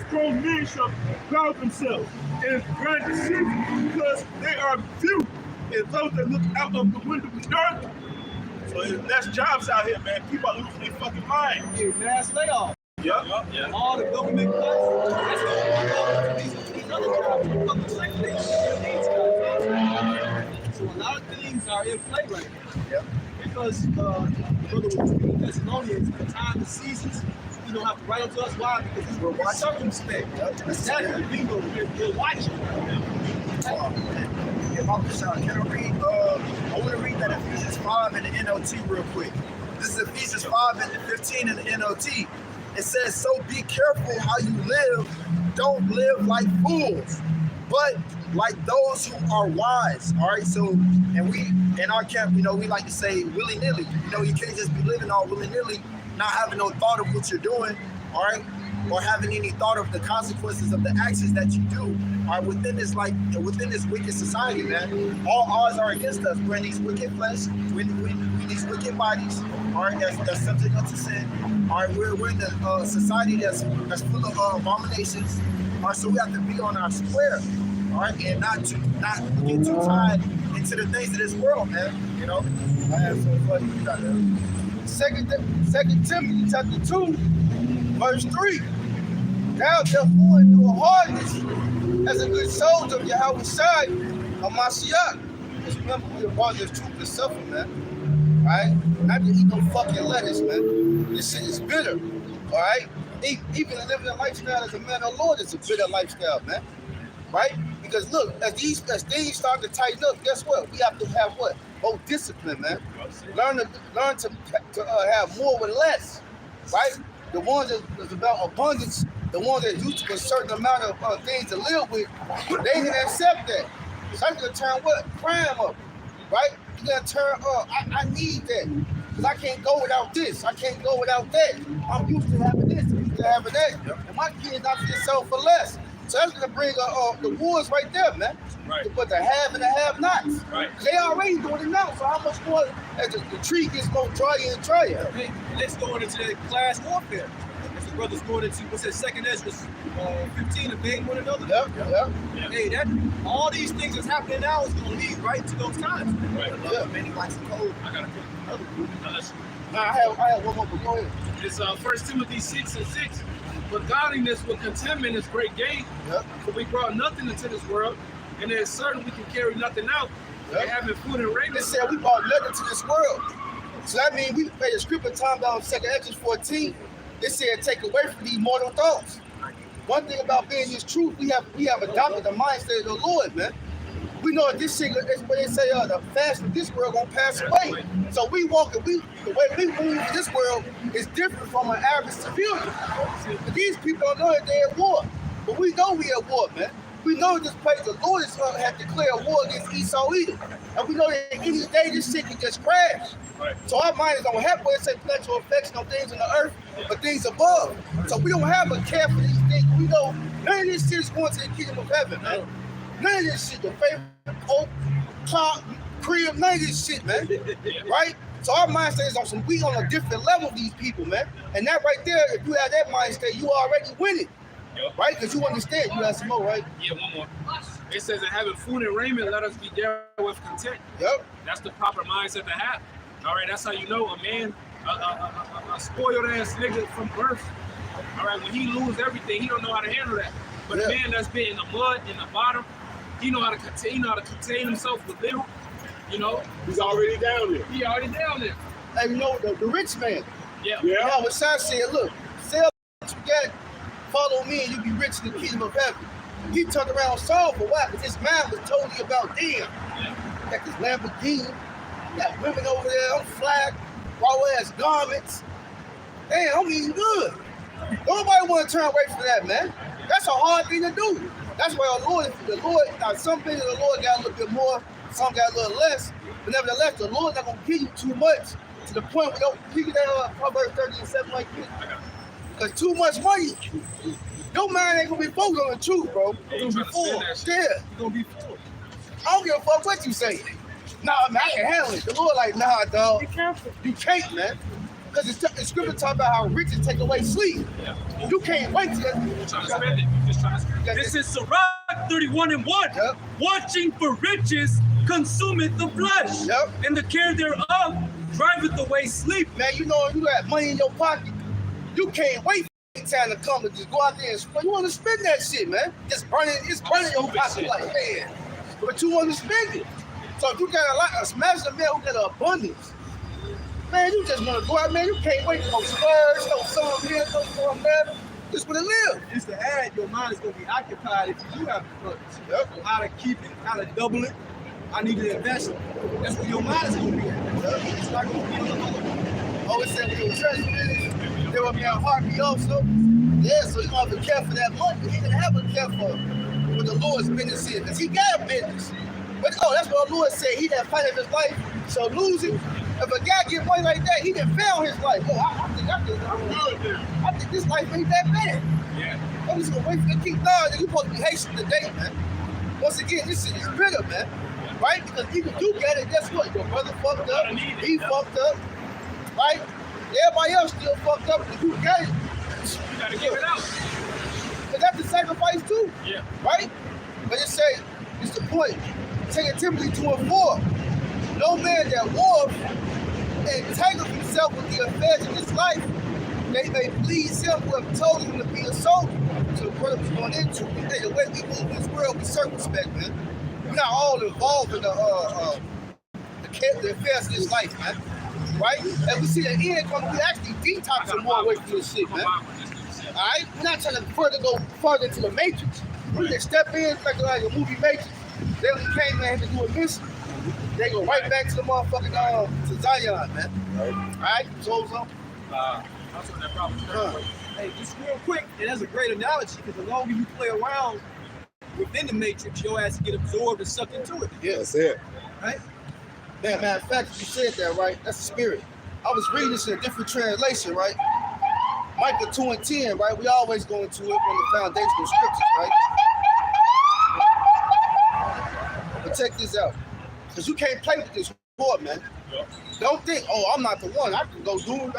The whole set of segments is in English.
strong men shall guard themselves and grind decisions because they are few and those that look out of the window of the earth. So there's less jobs out here, man. People are losing their fucking mind. Yeah, mass layoff. Yeah. All the government cuts, that's going to these other jobs. Public sector, they so a lot of things are in play right now. Yep. Because brother was speaking Thessalonians, the time, the seasons, you don't have to write up to us. Why? Because we're watching circumspect. Exactly. We're watching. Can I read? I want to read that Ephesians 5 in the NLT real quick. This is Ephesians 5 and 15 in the NLT. It says, "So be careful how you live. Don't live like fools, but like those who are wise." All right. So, and we in our camp, we like to say willy-nilly. You can't just be living all willy-nilly, not having no thought of what you're doing. All right. Or having any thought of the consequences of the actions that you do. All right, within this wicked society, man, all odds are against us. We're in these wicked flesh, we're in these wicked bodies, all right, that's subject unto sin. All right, we're in the society that's full of abominations. All right, so we have to be on our square, all right, and not get too tied into the things of this world, man. I have some fun. You got that. Second Timothy chapter 2, verse 3. Thou therefore endure hardness as a good soldier of Yahweh Shai of Mashiach. Because remember, we are part of this truth to suffer, man. Right? Not to eat no fucking lettuce, man. This shit is bitter. Alright? Even living a lifestyle as a man of the Lord is a bitter lifestyle, man. Right? Because look, as things start to tighten up, guess what? We have to have what? More discipline, man. Learn to have more with less. Right? The ones that's about abundance, the ones that used to a certain amount of things to live with, they didn't accept that. So I'm gonna turn what? Crime up, right? You're gonna turn up, I need that. Because I can't go without this, I can't go without that. I'm used to having this, I'm used to having that. And my kids not to sell for less. So that's gonna bring the wars right there, man. Right. But the have and the have-nots. Right. They already doing it now, so how much more as the tree gets more drier and drier? Hey, let's go into the class warfare. As the brothers going into, what's that, 2nd Ezra 15, invading one another? Yep. Hey, all these things that's happening now is going to lead right to those times. Right. Yeah. Many likes of code. I got to put another group. I have one more, but go ahead. It's 1 Timothy 6:6. But godliness with contentment is great gain. Yep. For we brought nothing into this world, and it is certain we can carry nothing out. Yep. And having food and raiment. They said we brought nothing to this world. So that means we pay the scripture time down 2nd Ezra 14. They said take away from these mortal thoughts. One thing about being this truth, we have adopted the mindset of the Lord, man. We know that this shit, that's what they say, the fast of this world gonna pass away. So the way we move in this world is different from an average civilian. But these people don't know that they're at war. But we know we at war, man. We know this place, the Lord is going to have declared war against Esau Edom. And we know that any day this shit can just crash. Right. So our mind is on heaven, where it says pledge affection on things on the earth, but things above. So we don't have a care for these things. We know none of this shit is going to the kingdom of heaven, man. None of this shit, the favorite Pope, clock, crib, none of this shit, man. Right? So our mindset is we on a different level of these people, man. And that right there, if you have that mindset, you already winning. Yep. Right? Because you understand, you have some more, right? Yeah, one more. It says that having food and raiment, let us be there with content. Yep. That's the proper mindset to have. All right, that's how you know a man, a spoiled ass nigga from birth. All right, when he lose everything, he don't know how to handle that. But a man that's been in the mud, in the bottom, he know how to contain himself with little. You know, He's already down there. he already down there. Hey, you know, the rich man. Yeah. Yeah. Now, what Shai said, look, sell what you got, follow me, and you be rich in the kingdom of heaven. He turned around Saul for what? Because his mind was totally about them. Got this Lamborghini, got women over there on flag, raw ass garments. Damn, I'm eating good. Nobody want to turn away from that, man. That's a hard thing to do. That's why the Lord, now some things the Lord got a little bit more, some got a little less, but nevertheless, the Lord not gonna give you too much to the point where you get that Proverbs 30:7 like this. Because too much money, your mind ain't gonna be focused on the truth, bro. It's gonna be full. Yeah. You're gonna be full. I don't give a fuck what you say. Nah, man, I can handle it. The Lord like, nah, dog. Be careful. You can't, man. Because the scripture talk about how riches take away sleep. Yeah. You can't wait till You're trying to spend it. You're just trying to spend it. This is Sirach 31:1. Yep. Watching for riches consumeth the flesh, Yep. and the care thereof driveth away sleep. Man, you know, you got money in your pocket. You can't wait for the time to come and just go out there and spend. You want to spend that shit, man. It's burning your pocket like, man. But you want to spend it. So if you got a lot, imagine a man who got an abundance. Man, you just want to go out, man. You can't wait for no spurs, no some here, no some there. Just want to live. Just to add, your mind is going to be occupied if you do have the funds. Yep. So how to keep it, how to double it. I need to invest it. That's where your mind is going to be at. It's not going to be on the other. Always said when your church business, there will be a heartbeat also. Yeah, so you don't have to care for that money. He didn't have to care for what the Lord's business is, because he got a business. But that's what the Lord said. He that fighteth his life shall lose it. If a guy get money like that, he done found his life. Oh, I think this life ain't that bad. Yeah. I'm just gonna wait for the keep down. You supposed to be hastening today, man. Once again, this shit is bitter, man. Right? Because even you get it, guess what? Your brother fucked up, he fucked up, right? Everybody else still fucked up, but you got it. You gotta give it out. But that's the sacrifice too. Yeah. Right? But it say, it's the point. 2 Timothy 2:4. No man that warreth entangleth himself with the affairs of this life, they may please him who have told him to be a soldier. So what was going into, hey, the way we move in this world, we circumspect, man. We're not all involved in the affairs of this life, man. Right? And we see the end coming, we actually detoxing more away from this shit, man. Alright? We're not trying to go further into the matrix. We just step in like a movie Matrix. They only came in to do a mission. They go right back to the motherfucking to Zion, man. Alright? So That's what that problem is. Hey, just real quick, and that's a great analogy, because the longer you play around within the matrix, your ass get absorbed and sucked into it. yeah. That's it. Right? Man, matter of fact, you said that, right? That's the spirit. I was reading this in a different translation, right? Micah 2:10, right? We always go into it from the foundational scriptures, right? But check this out. Because you can't play with this sport, man. Don't think, oh, I'm not the one. I can go do it.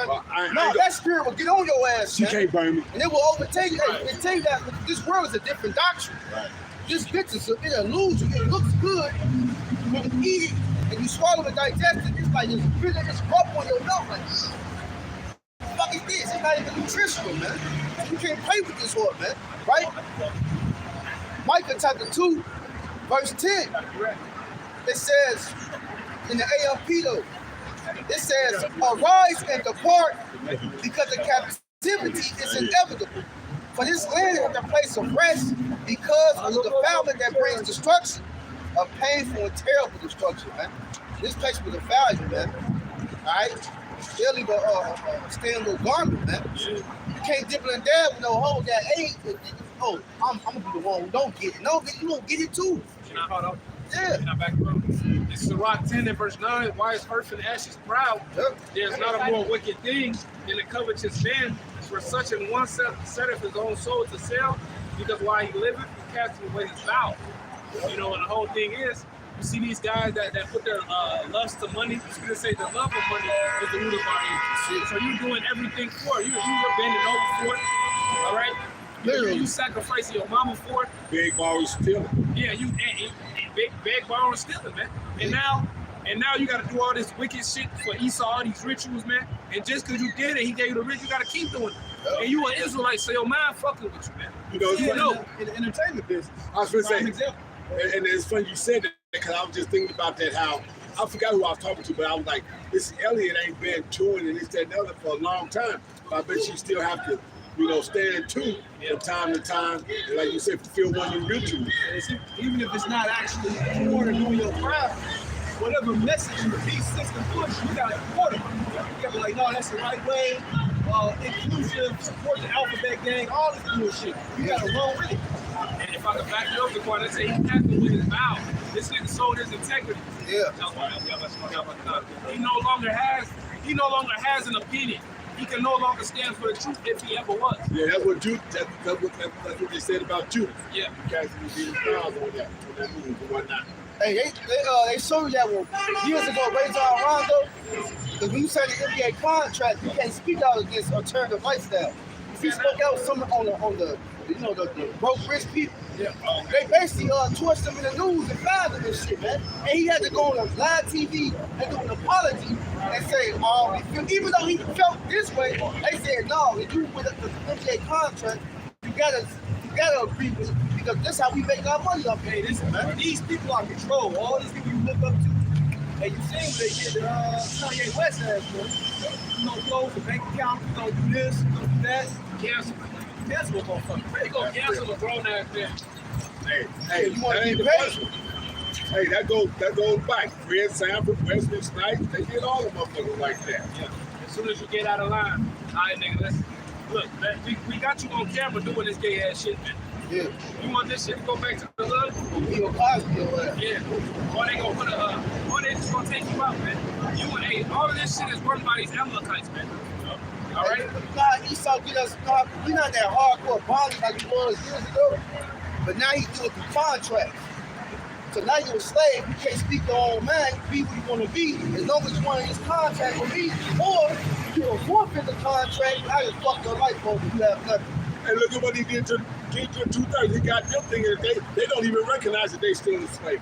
No, that spirit will get on your ass, She man. can't burn me. And it will overtake you. It tell you that this world is a different doctrine. Right. This bitch is an illusion. It looks good when you eat it and you swallow it, digest it. It's like it's really it's up on your mouth. Like, what the fuck is this? It's not even nutritional, man. You can't play with this horse, man. Right? Micah chapter 2, verse 10. It says in the AMP though, it says, arise and depart because the captivity is inevitable. For this land is a place of rest because of the defilement that brings destruction, a painful and terrible destruction, man. This place was a value, man. Alright? They'll leave a stained little garment, man. You can't dip it in there with no hole that ain't. Oh, I'm gonna be the one who don't get it. No, you don't get it too. You're not caught up. Yeah. You're not back up. It's Sirach 10 and verse 9. Why is earth and ashes proud? Yep. There's not a more wicked thing than a covetous man. For such an one setteth his own soul to sell, because while he liveth, he casteth away his vow. You know, and the whole thing is, you see these guys that put their lust to money. It's going to say the love of money is the root of our evil. So you're doing everything for it. You were bending over for it. All right? You sacrificing your mama for it. Big ball stealing. Yeah, you big borrowing stealing, man. And now you gotta do all this wicked shit for Esau, all these rituals, man. And just cause you did it, he gave you the ritual, you gotta keep doing it. And you an Israelite, so your mind fucking with you, man. You know, it's funny. In the entertainment business. I was going to Prime say, example. and it's funny you said that, because I was just thinking about that, how I forgot who I was talking to, but I was like, this Elliot ain't been touring and this, that, and the other for a long time. But I bet she still have to, you know, stand tune from time to time, and like you said, fulfill one of your rituals. Even if it's not actually touring or doing your craft, whatever message the B6 push, you gotta support them. You gotta be like, no, that's the right way. Inclusive, support the alphabet gang, all this bullshit. You gotta roll with it. And if I could back you up, the point I say he passed with his vow. This nigga sold his integrity. Yeah. He no longer has an opinion. He can no longer stand for the truth if he ever was. Yeah, that's what that's what they said about Judas. Yeah. Casting his vows on that move and whatnot. Hey, they showed you that years ago, Razor Rondo, because when you sign the NBA contract, you can't speak out against alternative lifestyle. He spoke out some on the broke rich people. Yeah. They basically torched him in the news and found him and shit, man. And he had to go on a live TV and do an apology and say, even though he felt this way, they said, no, if you with the NBA contract, you gotta agree with it because this is how we make our money up here. Hey, listen, man. These people are control. All these people you look up to. And you see what they get Kanye West has, man. You know, close the bank account, you don't do this, you don't do that. Cancel. Cancel a motherfucker. They gonna cancel a grown ass man. Hey, You want that to ain't be the paid? question. Hey, that goes back. Fred Sanford, Wesley Snipes, they did all the motherfuckers like that. Yeah. As soon as you get out of line, all right, nigga, let's look, man, we got you on camera doing this gay ass shit, man. Yeah. You want this shit to go back to the hood? Bill Cosby or whatever. Yeah. Or they gonna put or they just gonna take you out, man. All of this shit is run by these Amalekites, man. All right? Nah, Esau get us, we not that hardcore bonding like he was years ago, but now he do it through contracts. So now you're a slave, you can't speak your own mind, you be what you want to be, as long as you want his contract with me, or you will forfeit the contract, I just fuck your life over, you have nothing. And look at what he did to King 230. He got them thinking that they don't even recognize that they still in slavery.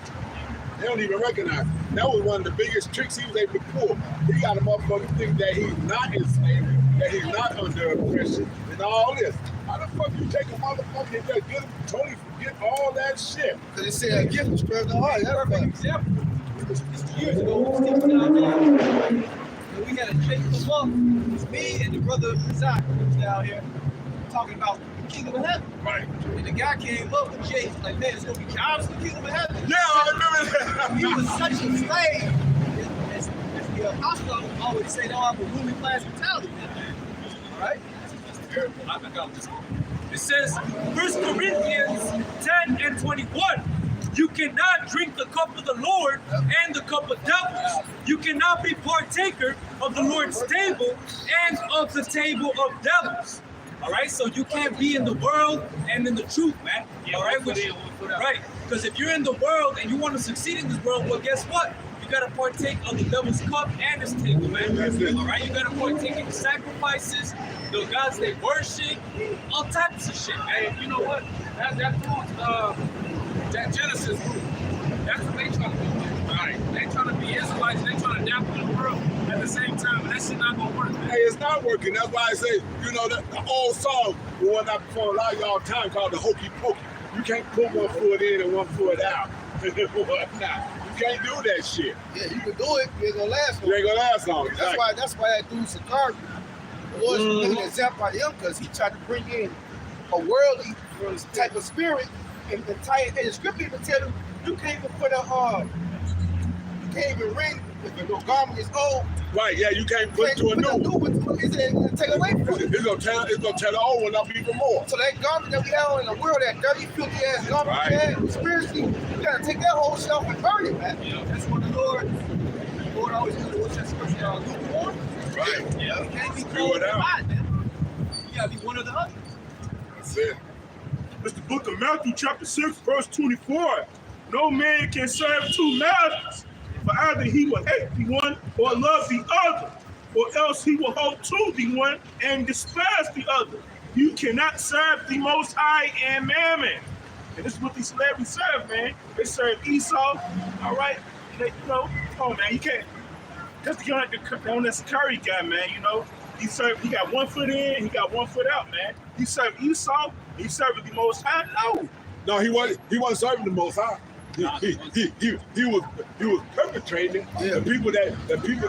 They don't even recognize it. That was one of the biggest tricks he was able to pull. He got a motherfucker think that he's not in slavery, that he's not under oppression, and all this. How the fuck you take a motherfucker and just get him, Tony forget all that shit? Because they said a gift was spread the heart, that's Perfect right. example. Years ago, we was down there. And we had a shake them up. It's me and the brother Zach was down here talking about the kingdom of heaven. Right. And the guy came up with Jay, like, man, it's gonna be jobs in the kingdom of heaven. Yeah, I remember that. He was such a slave. As the apostle always say, don't have a ruling class mentality. All right? It says, 1 Corinthians 10:21. You cannot drink the cup of the Lord and the cup of devils. You cannot be partaker of the Lord's table and of the table of devils. All right, so you can't be in the world and in the truth, man. All right, right. Because if you're in the world and you want to succeed in this world, well, guess what? You gotta partake of the devil's cup and his table, man. That's it. All right, you gotta partake in the sacrifices, the gods they worship, all types of shit, man. Hey, you know what? That Genesis group, that's what they trying to do. Right. They trying to be Israelites, they trying to dabble in the world at the same time, and that shit not gonna work, man. Hey, it's not working. That's why I say, you know, the old song, the one I perform a lot of y'all time called the Hokey Pokey. You can't put one foot in and one foot out. Nah, you can't do that shit. Yeah, you can do it, you ain't gonna last long. You ain't gonna last long. Exactly. That's why that dude Sakari was making an example out of him because he tried to bring in a worldly type of spirit and the scripture even tell you you can't even put you can't even ring if your garment is old. Right, yeah, you can't put it to a new one. It's gonna take away from it. It's gonna tear the old one up even more. So that garment that we have in the world, that dirty, filthy ass garment we had, spiritually, you gotta take that whole shelf and burn it, man. Yeah, that's what the Lord always says. What's that scripture? Lukewarm? Right. Yeah. You can't be Screw cold it and out. hot, man. You gotta be one or the other. That's it. It's the book of Matthew, chapter 6, verse 24. No man can serve two masters, for either he will hate the one or love the other, or else he will hold to the one and despise the other. You cannot serve the Most High and Mammon. And this is what these celebrities serve, man. They serve Esau, all right? They, come on, man, you can't. Just get on that security guy, man, you know? He got 1 foot in, he got 1 foot out, man. He served Esau, he served the Most High. No, he wasn't serving the Most High. He was perpetrating the people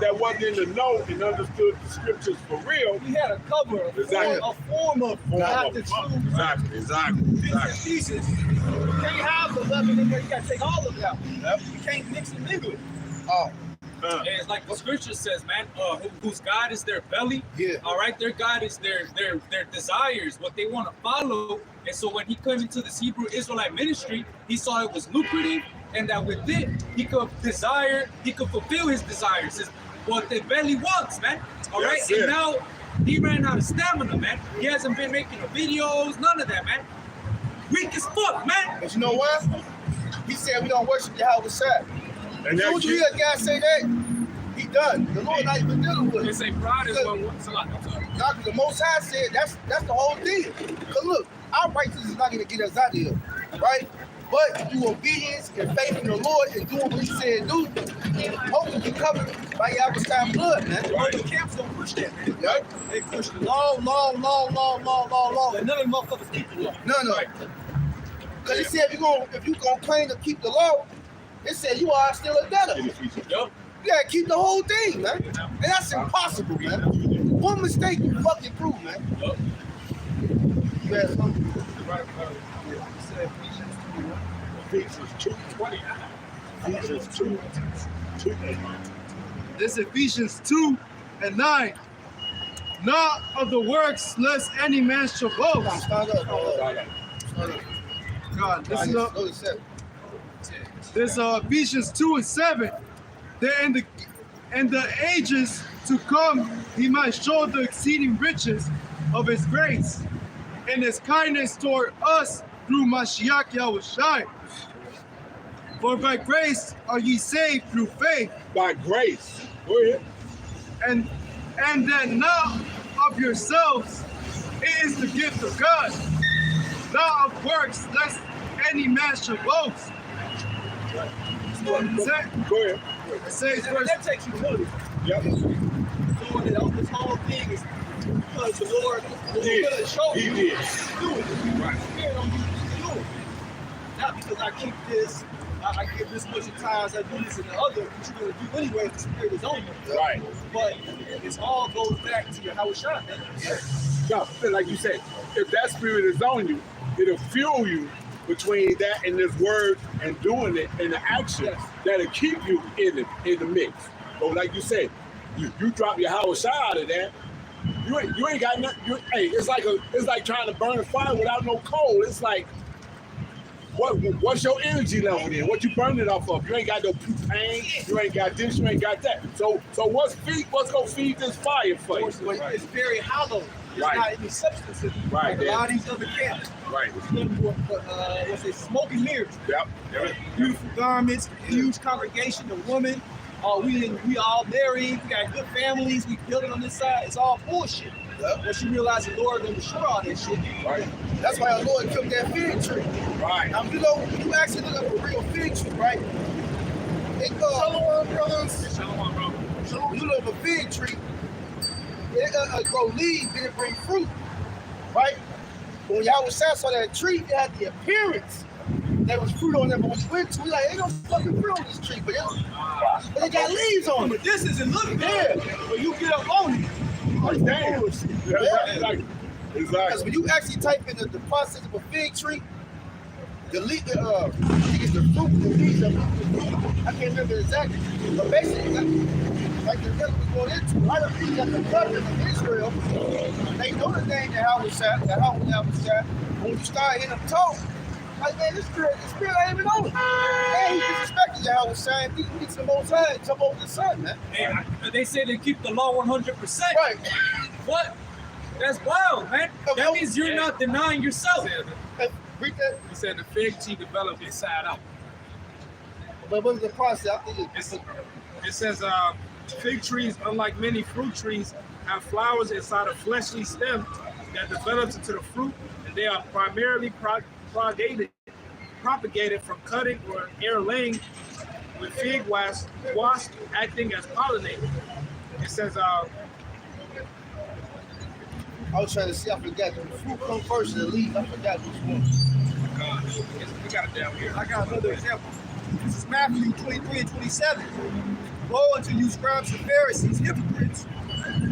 that wasn't in the know and understood the scriptures for real. We had a cover, a form of not the truth. Exactly. Bits and pieces. You can't have the leaven in there, you gotta take all of it out. You can't mix and mingle it. And it's like the scripture says, man, whose God is their belly. Yeah. All right, their God is their desires, what they want to follow. And so when he came into this Hebrew Israelite ministry, he saw it was lucrative, and that with it he could fulfill his desires, what the belly wants, man. All right, and now he ran out of stamina, man. He hasn't been making the videos, none of that, man. Weak as fuck, man. But you know what? He said we don't worship Yahweh Shai. And As soon as you hear a guy say that, he done. The Lord not even dealing with They it. say pride is one. I'm sorry. Not the Most High said that's the whole thing. Cause look, our righteousness is not gonna get us out of here, right? But through obedience and faith in the Lord and doing what He said do, hopefully be covered by Yahweh Shai blood, man. Right. The camps don't push that, man. Right? They push the law. And none of them motherfuckers keep the law. No. Cause He said if you gonna claim to keep the law, it said you are still a debtor. Yup. You gotta keep the whole thing, man. And that's impossible, man. One mistake you fucking prove, man. Yup. You had something? Ephesians 2:20. Ephesians 2:2. This Ephesians 2:9. Not of the works, lest any man should boast. Stand up. God, this is Go to 7. this Ephesians 2:7. That in the ages to come, He might show the exceeding riches of His grace and His kindness toward us through Mashiach Yahushai. For by grace are ye saved through faith, By grace. Go ahead. and that not of yourselves, it is the gift of God, not of works, lest any man should boast. Go ahead. It says verse That takes humility. Yep. Knowing that this whole thing is because the Lord will show He you did. do it. Right. Spirit on you to do it. Not because I keep this, I give this much of times, I do this and the other, but you're going to do anyway if the Spirit is on you. Right. But it all goes back to your Yahweh Shai, man. No, like you said, if that spirit is on you, it'll fuel you between that and this word and doing it and the action that'll keep you in the mix. But like you said, you drop your Howard Shai out of that, you ain't got nothing. Hey, it's like trying to burn a fire without no coal. It's like what's your energy level then? What you burning it off of? You ain't got no propane, you ain't got this, you ain't got that. So what's gonna feed this fire for you? It's very hollow. There's Right. not any substance in it. Right, Like a lot of these other camps. Right. It's nothing but, what's it, smoke and mirrors. Yep. Beautiful garments, huge congregation, the women. We all married, we got good families, we building on this side. It's all bullshit. Once you realize the Lord gonna destroy all that shit. Right. That's why the Lord took that fig tree. Right. Now, when you actually look at a real fig tree, right? It goes, Shalom, brothers. Shalom, bro. You look at a fig tree, it grow leaves, then it bring fruit, right? But when Yahweh saw that tree, it had the appearance there was fruit on there, but when we went to, we like, ain't no fucking fruit on this tree, but it got leaves on But it. this isn't looking good. When you get up on it, Like, damn. Yeah. Like, Because exactly. when you actually type in the process of a fig tree, the leaf, I think it's the fruit, the leaves, I can't remember exactly, but basically, like the brother was going into, a lot of people that the covenant of Israel, they know the name that Howard sat, when you start hearing them talk, like, man, this spirit ain't even on it. Man, he disrespected Yahweh Shai. He gets the most high and jump over the sun, man. They say they keep the law 100%. Right. What? That's wild, man. That means you're not denying yourself. Hey, read that. He said the fig tree developed inside out. But what was the process? I think It says fig trees, unlike many fruit trees, have flowers inside a fleshly stem that develops into the fruit, and they are primarily propagated from cutting or air laying, with fig wasp acting as pollinator. It says I was trying to see, I forgot. The fruit come first and the leaf, I forgot which one. we got it down here. I got another example. This is Matthew 23 and 27. Woe unto you, scribes and Pharisees, hypocrites,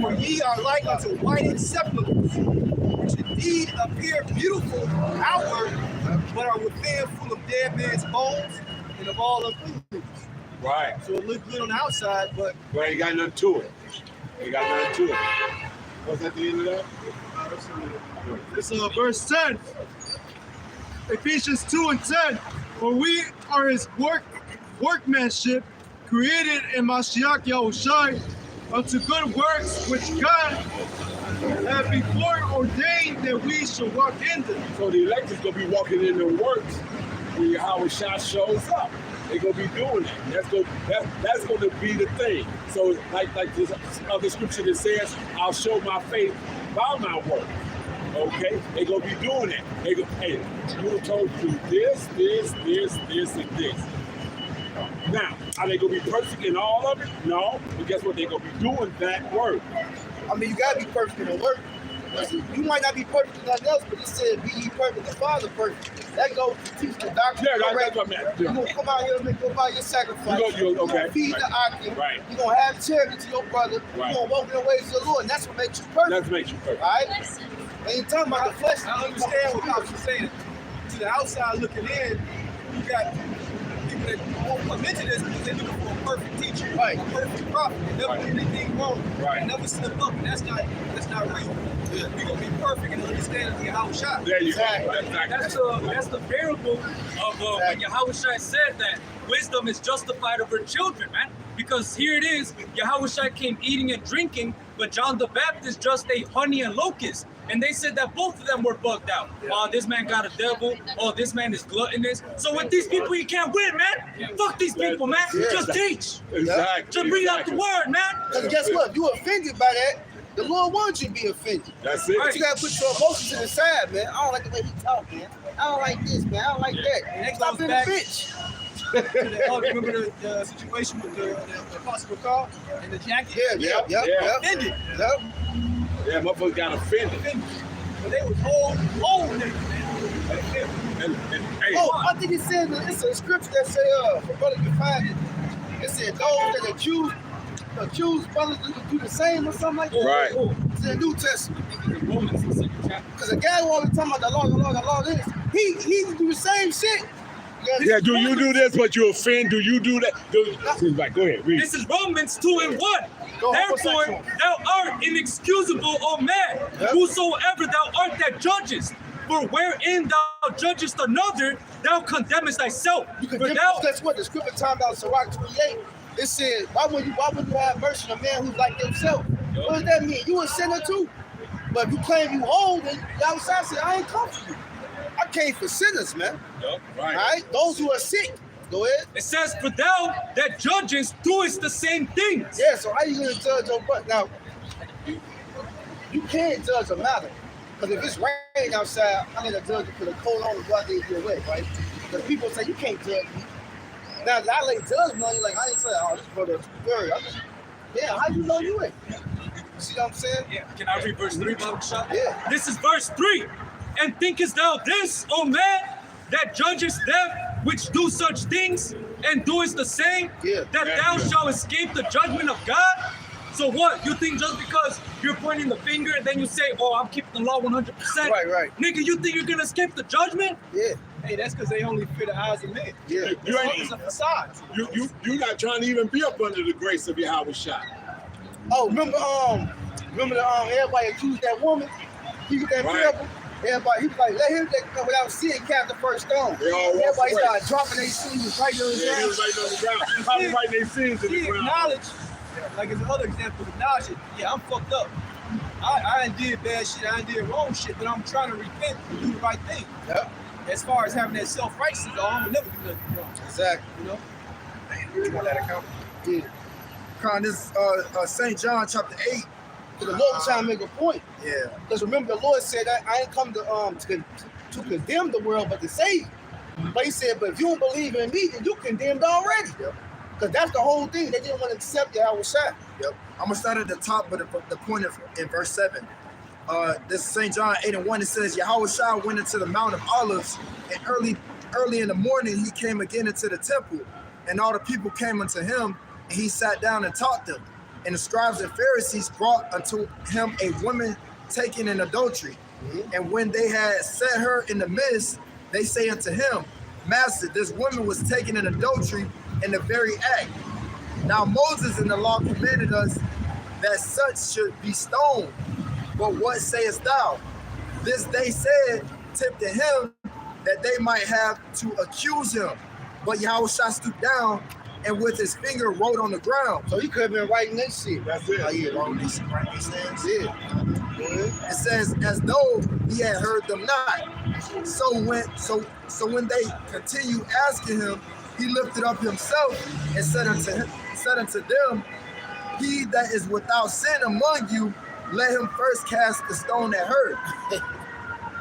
for ye are like unto whited sepulchres, which indeed appear beautiful outward, but are within full of dead men's bones and of all uncleanness. Right. So it looks good on the outside, but Well, ain't got nothing to it. Ain't got nothing to it. What's at the end of that? This is verse 10. Ephesians 2:10. For we are his workmanship, created in Mashiach Yahushai, unto good works which God had before ordained that we should walk in them. So the elect is gonna be walking in the works when Yahweh Shah shows up. They're gonna be doing that. That's gonna be the thing. So like this other scripture that says, I'll show my faith by my work. Okay? They're gonna be doing that. They go, hey, you were told to do this, and this. Now, are they gonna be perfect in all of it? No. But guess what? They're gonna be doing that work. I mean, you gotta be perfect in the work. You might not be perfect in nothing else, but it said, be ye perfect, the Father perfect. That goes to teach the doctrine. Yeah, that's what I meant. You're going to come out here and go buy your sacrifice. You're going to feed the oxen. Right. You're going to have charity to your brother. Right. You're going to walk in the ways of the Lord. And that's what makes you perfect. That makes you perfect. All right? When you're talking about the flesh, I understand what Pops is saying. To the outside looking in, you got people that won't come into this because they're looking for a perfect teacher, right? A perfect prophet. They never did anything wrong. Right. Never slip up. And that's not real. We're gonna be perfect and understand the Yahweh Shah. There you go. That's the parable of when Yahweh Shai said that wisdom is justified of her children, man. Because here it is, Yahweh Shai came eating and drinking, but John the Baptist just ate honey and locusts. And they said that both of them were bugged out. Oh, this man got a devil. Oh, this man is gluttonous. So with these people, you can't win, man. Fuck these people, man. Just teach. Exactly. Just bring out the word, man. Because guess what? If you're offended by that, the Lord wants you to be offended. That's it. But you gotta put your emotions to the side, man. I don't like the way he talk, man. I don't like this, man. I don't like that. And Stop being a bitch. Remember the situation with the Apostle Paul and the jacket? Yeah. Offended. Yep. Yeah, motherfuckers got offended. But they was old niggas, man. And hey, I think it said, it's a scripture that say, for brother can find it. It said those that accuse brothers do the same or something like that. Right. It's in the New Testament. Romans, the second chapter. Because a guy who always talking about the law this, he do the same shit. Yeah, do you do this, but you offend? Do you do that? Like, go ahead, read. This is Romans 2:1. Therefore, thou art inexcusable, O man, whosoever thou art that judgest. For wherein thou judgest another, thou condemnest thyself. That's what the scripture talking about, Sirach 28. It said, why would you have mercy on a man who's like himself? What does that mean? You a sinner too. But if you claim you old, then the outside said, I ain't come for you. I came for sinners, man. Yep, right. All right? Those who are sick. Go ahead. It says, for thou that judgest doest the same things. Yeah, so how you going to judge your brother? Now, you can't judge a matter. Because if it's raining outside, I'm going to judge it for the cold on the block they get wet, right? Because people say, you can't judge me. Now, I lay judgment on you, like, I ain't say, oh, this brother's very. Yeah, how you know you ain't? See what I'm saying? Yeah. Can I read verse 3, Bible Shop? Yeah. This is verse 3. And thinkest thou this, O man, that judgest them which do such things, and doest the same, that thou shalt escape the judgment of God? So what? You think just because you're pointing the finger and then you say, oh, I'm keeping the law 100%? Right. Nigga, you think you're going to escape the judgment? Yeah. Hey, that's because they only fear the eyes of men. Yeah. It's a facade. You're not trying to even be up under the grace of Yahweh Shah. Oh, remember everybody accused that woman? He got that parable. Everybody, he was like, let him that without seeing cast the first stone. Everybody started dropping their sins right on the ground. He was right on the ground. Probably writing their sins in the ground. Acknowledge, like as another example, acknowledge it. Yeah, I'm fucked up. I ain't did bad shit, I ain't did wrong shit, but I'm trying to repent and do the right thing. Yep. As far as having that self-righteousness, I'm gonna never do nothing wrong. Exactly. You know? You want that account? Yeah. Con, this St. John chapter 8. The Lord was trying to make a point. Yeah. Because remember, the Lord said that I ain't come to condemn the world, but to save. But he said, but if you don't believe in me, then you condemned already. Yep. Because that's the whole thing. They didn't want to accept Yahweh Shai. Yep. I'm going to start at the top, but the point in verse 7. This is St. John 8:1. It says, Yahweh Shai went into the Mount of Olives, and early in the morning he came again into the temple, and all the people came unto him, and he sat down and taught them. And the scribes and Pharisees brought unto him a woman taken in adultery. Mm-hmm. And when they had set her in the midst, they say unto him, Master, this woman was taken in adultery in the very act. Now Moses in the law commanded us that such should be stoned. But what sayest thou? This they said, tempting him, that they might have to accuse him. But Yahweh stooped down and with his finger wrote on the ground. So he could have been writing that shit. That's it. Oh, yeah. Writing these things. Yeah. It says, as though he had heard them not. So when they continue asking him, he lifted up himself and said unto them, he that is without sin among you, let him first cast the stone at her.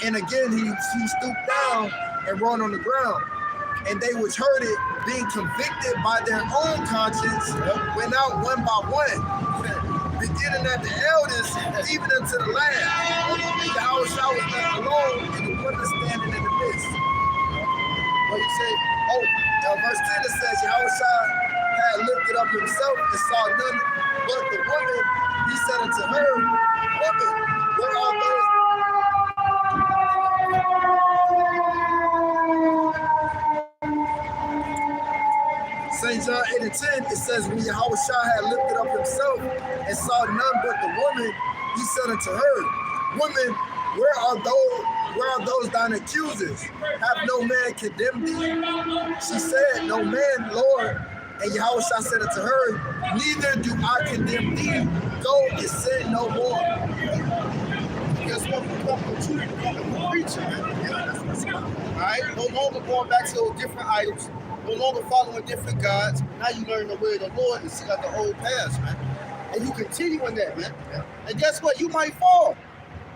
And again he stooped down and rolled on the ground. And they which heard it, being convicted by their own conscience, went out one by one, beginning at the eldest, even unto the last. Yahushua was left alone, and the woman standing in the midst. What you say? Verse 10 it says, Yahushua had lifted up himself and saw none but the woman. He said unto her, Woman, where are those? St. John 8 and 10, it says, when Yahushua had lifted up himself and saw none but the woman, he said unto her, Woman, where are those thine accusers? Have no man condemned thee? She said, No man, Lord. And Yahushua said unto her, Neither do I condemn thee. Go and sin no more. Guess what? We come from you to become a preacher, man. Yeah, that's what's up. All right? No longer going back to those different idols. No longer following different gods. Now you learn the way of the Lord and see out the old past, man. And you continue in that, man. And guess what? You might fall.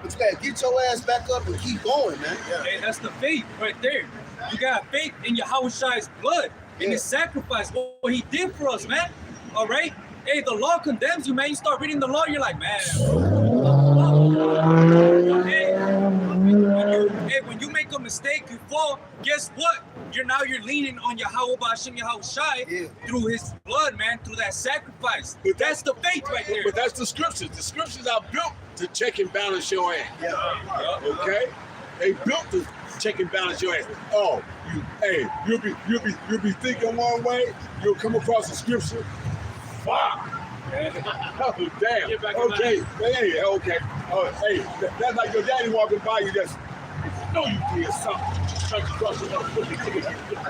But you gotta get your ass back up and keep going, man. Hey, that's the faith right there. You got faith in Yahushua's blood, in his sacrifice, what he did for us, man. All right? Hey, the law condemns you, man. You start reading the law, you're like, man. Hey, when you make a mistake, you fall. Guess what? You're leaning on Yahweh Ba'Shem Yahushai through his blood, man, through that sacrifice. But that's the faith right there. But that's the scriptures. The scriptures are built to check and balance your ass. Okay? They built to check and balance your ass. Oh, you'll be thinking one way, you'll come across the scripture. Fuck. Oh, damn. Okay. Hey, okay. Hey, that's like your daddy walking by you just, no, you did something. I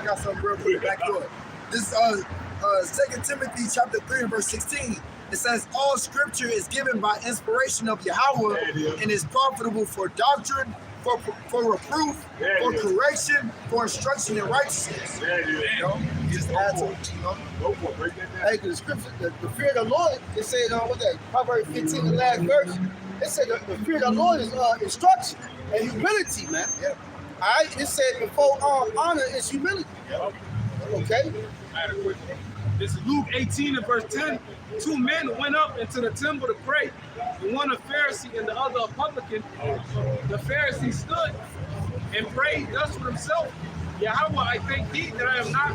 got something real quick back to it. This 2 Timothy chapter 3 and verse 16. It says, all scripture is given by inspiration of Yahweh and is profitable for doctrine, for reproof, for correction, for instruction in righteousness. Just add to it, Go for it, break that down. Hey, the scripture, the fear of the Lord, it said, what's that? Proverbs 15, the last verse. It said the fear of the Lord is instruction and humility, man. All right? It said before honor is humility. Okay? This is Luke 18 and verse 10. 2 men went up into the temple to pray, the one a Pharisee and the other a publican. The Pharisee stood and prayed thus for himself, Yahweh, I thank thee that I am not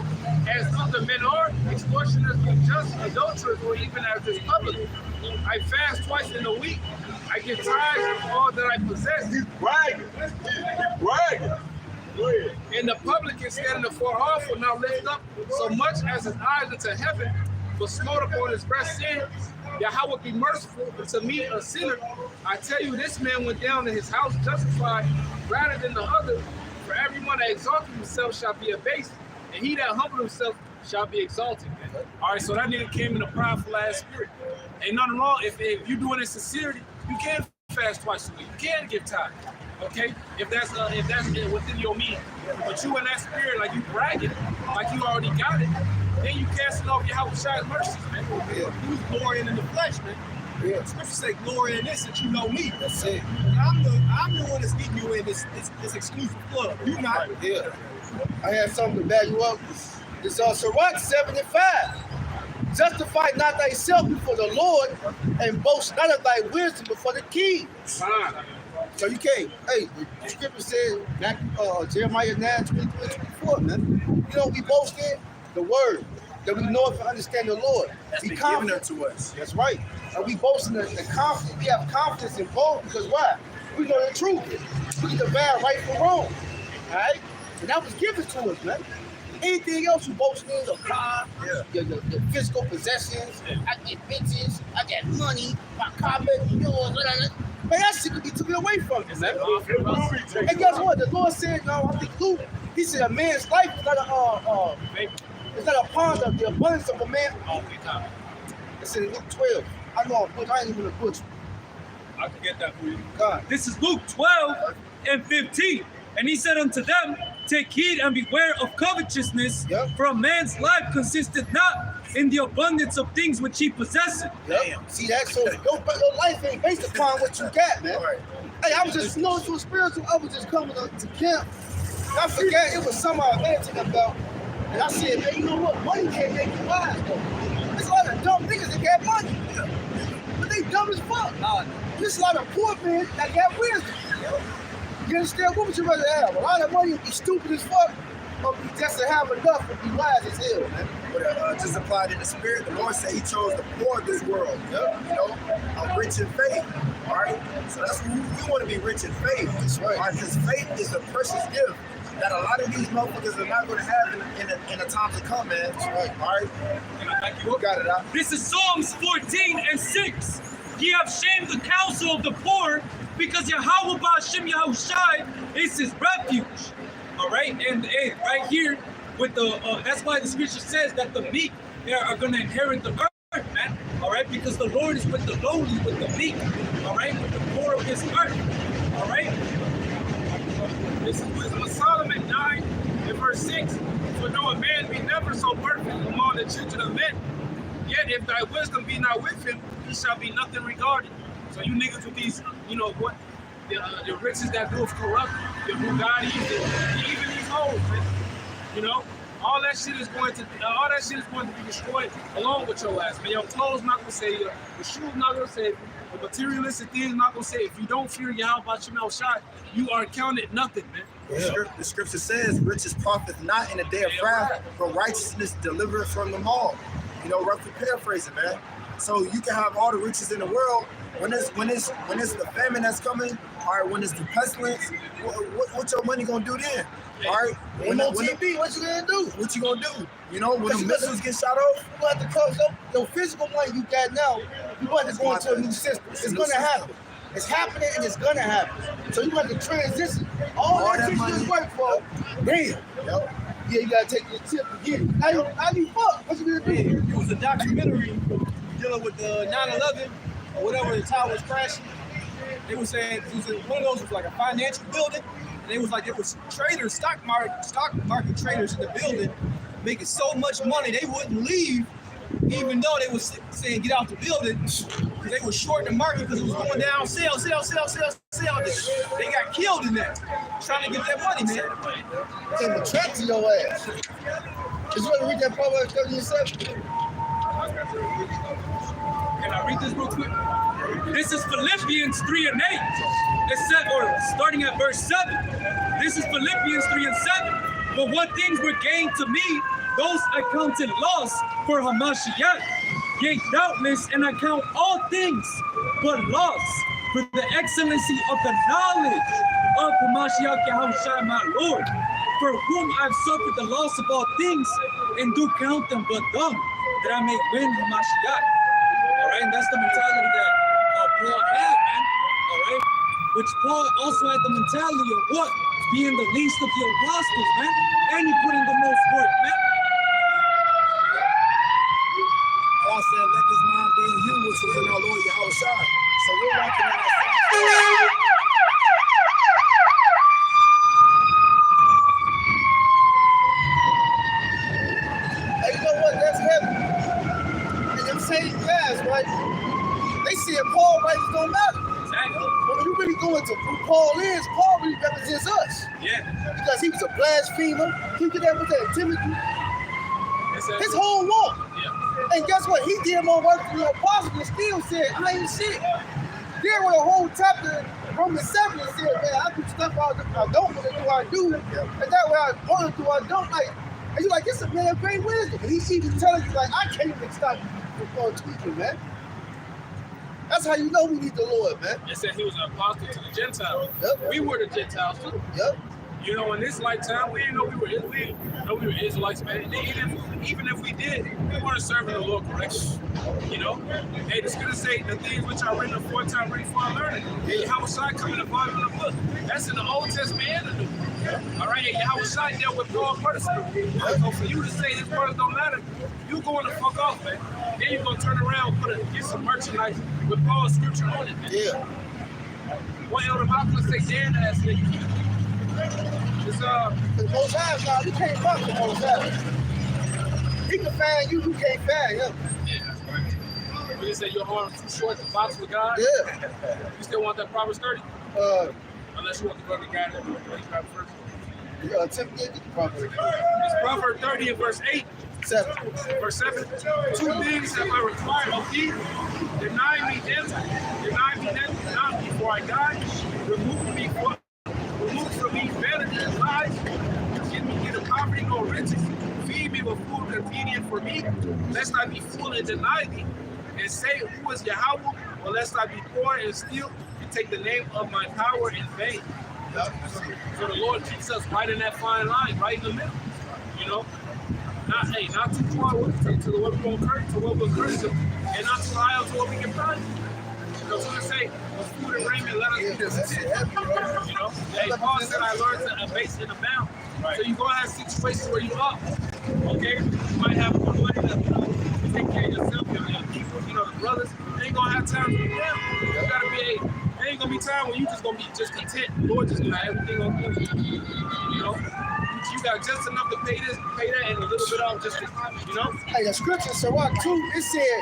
as other men are, extortioners, unjust, adulterers, or even as this publican. I fast twice in a week. I give tithes of all that I possess. He's bragging. He's bragging. Go ahead. And the publican standing afar off will now lift up so much as his eyes into heaven, but smote upon his breast, saying, Yahweh be merciful to me, a sinner. I tell you, this man went down to his house justified rather than the other. For everyone that exalted himself shall be abased, and he that humbled himself shall be exalted. All right, so that nigga came in a prideful ass spirit. Ain't nothing wrong if you're doing it in sincerity. You can fast twice a week. You can give time. Okay, if that's within your means. But you in that spirit, like you bragging, like you already got it, then you casting off Yahweh's mercies, man. You glorying in the flesh, man. Scripture say glory in this that you know me. That's it. I'm the one that's getting you in this exclusive club. You not. Yeah. I have something to back you up. It's Sirach 75. Justify not thyself before the Lord, and boast not of thy wisdom before the king. So you can't. Hey, the scripture says, Jeremiah 9, 24, man. You know, we boast in the word, that we know and understand the Lord. That's be been confident given to us. That's right. And we boast in the confidence. We have confidence in both because why? We know the truth. We can divide right from wrong. All right? And that was given to us, man. Anything else you boast in, the car, the physical possessions, I get bitches, I got money, my car better than yours, man, that shit could be taken away from you, man. And guess what? The Lord said, I think Luke, he said a man's life is not a pond of the abundance of a man. It's in Luke 12. I know, but I ain't even a butcher. I can get that for you. God. This is Luke 12 and 15. And he said unto them, take heed and beware of covetousness, for a man's life consisteth not in the abundance of things which he possesseth. Damn. See that? So your life ain't based upon what you got, man. Right. Hey, I was just, you know, to a spiritual, I was just coming to camp. I forgot it was something I was venting about. And I said, man, you know what? Money can't make you wise, though. There's a lot of dumb niggas that got money. But they dumb as fuck. There's a lot of poor men that got wisdom. You understand? What would you rather have? A lot of money and be stupid as fuck, or be just to have enough and be wise as hell, man? But just applied in the spirit, the Lord said he chose the poor of this world. You know, rich in faith. All right? So that's what we want to be rich in faith. That's right. All right? Because faith is a precious gift that a lot of these motherfuckers are not going to have in the time to come, man. That's right. All right? Can I back you up? Got it out. This is Psalms 14:6. Ye have shamed the counsel of the poor, because Yahweh Ba'ashem Yahushai is his refuge. All right, and right here with the that's why the scripture says that the meek are going to inherit the earth, man. All right, because the Lord is with the lowly, with the meek. All right, with the poor of his earth. All right. This is Wisdom of Solomon 9 and verse 6. For though a man be never so perfect among the children of men, yet if thy wisdom be not with him, he shall be nothing regarded. So you niggas with these, you know what, the riches that goes corrupt, the Bugattis, even these hoes, man. You know, all that shit is going to be destroyed along with your ass, man. Your clothes not gonna save you, the shoes not gonna save you, the materialistic things not gonna save you. If you don't fear Yahweh Ba'ashem Shai, you are counted nothing, man. Yeah. The scripture says, riches profit not in the day of wrath, but righteousness delivereth from them all. You know, roughly paraphrasing, man. So you can have all the riches in the world. When it's the famine that's coming, all right, when it's the pestilence, what your money gonna do then? All right, When TV, what you gonna do? What you gonna do? You know, when the missiles get shot off, You have to close up your physical money you got now. You want to go into a new system. It's gonna happen. It's happening and it's gonna happen. So you want to transition. All that shit you work for, damn. Yeah, you gotta take your tip again. How you fuck? What you gonna do? It was a documentary dealing with the 9/11 or whatever, the tower was crashing. They were saying one of those was like a financial building, and it was like it was traders, stock market traders in the building making so much money they wouldn't leave, even though they was saying get out the building because they were short the market because it was going down, sell. They got killed in that, trying to get that money, man. Came to trap to your ass. Is you want to read that Proverbs 37? Can I read this real quick? This is Philippians 3 and 8. It said, or starting at verse 7. This is Philippians 3 and 7. But what things were gained to me, those I counted loss for Hamashiach. Yea, doubtless, and I count all things but loss for the excellency of the knowledge of Hamashiach Yahushua my Lord, for whom I've suffered the loss of all things, and do count them but dung, that I may win Hamashiach. All right, and that's the mentality that Paul had, man. All right, which Paul also had the mentality of what? Being the least of the apostles, man. And he put in the most work, man. Paul said, let this mind be in you, which was in our Lord Yahushua. So we're walking in that same. Hey, you know what? That's heavy. And them same guys, right? They said Paul writings don't matter. Exactly. But when you really go into who Paul is, Paul really represents us. Yeah. Because he was a blasphemer. He did that with that Timothy. His whole walk. Yeah. And guess what? He did more work than the apostles and still said, I ain't shit. There with a whole chapter, Romans 7, and said, man, I do stuff I don't want to do, I do. And that way I want to do, I don't. Like, and you're like, this is a man of great wisdom. And he's even telling you, like, I can't even stop you from tweaking, man. That's how you know we need the Lord, man. It said he was an apostle to the Gentiles. Yep. We were the Gentiles too. Yep. You know, in this lifetime, we didn't know we were Israelites, man. And even if we did, we weren't serving the Lord correctly. You know, hey, the scripture say the things which are written aforetime ready for our learning. And Yahushua coming to volume in the book. That's in the Old Testament and the New. All right, and Yahushua dealt with Paul personally. So for you to say his words don't matter, you going to fuck off, man. Then you gonna turn around and get some merchandise with Paul's scripture on it, man. Yeah. One elder Malcolm say, damn ass nigga. It's The Most High, now, you can't fuck the Most High. He can fan you can't fan him. yeah, that's right. When you say your arm's too short to box with God, Yeah. you still want that Proverbs 30? Unless you want to go to the guy that grab first. Timothy, you probably. It's Proverbs 30 and verse 8. 7. Verse 7. 2 things have I required of thee. Deny me them not before I die. Remove from me vanity and lies. Give me neither poverty nor riches. Feed me with food convenient for me, lest I be full and deny thee. And say, who is Yahweh? Or lest I be poor and steal and take the name of my power in vain. So the Lord keeps us right in that fine line, right in the middle. You know? Not too far to what we won't curse, to what we'll curse them, and not too high up to what we can find. You know, so to say, with food and raiment, let us be this. You know? Hey, Paul said I learned to abase and abound. Right. So you're going to have situations where you're up. Okay? You might have more money to take care of yourself, your people, you know, the brothers. They ain't going to have time to be down. You got to be there ain't going to be time when you just going to be just content. The Lord just going to have everything on you. You know? You got just enough to pay this, pay that, and a little bit off just to, you know? Hey, the scripture, Sirach 2, it said,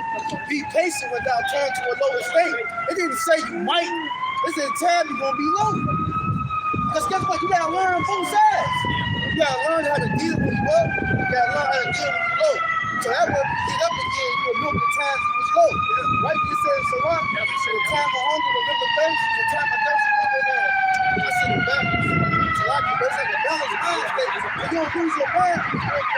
be patient without turning to a lower state. It didn't say you might. It said time you're going to be low. Because guess what? You got to learn both sides. You got to learn how to deal with you up. You got to learn how to deal with you low. So that way, you get up again, you will look the times it was low. Right? You said, Sirach, the time of hunger will live the face, the time of thirst will live the I said it backwards. So like you better say the balance of real estate. If you don't lose your mind, you're going to get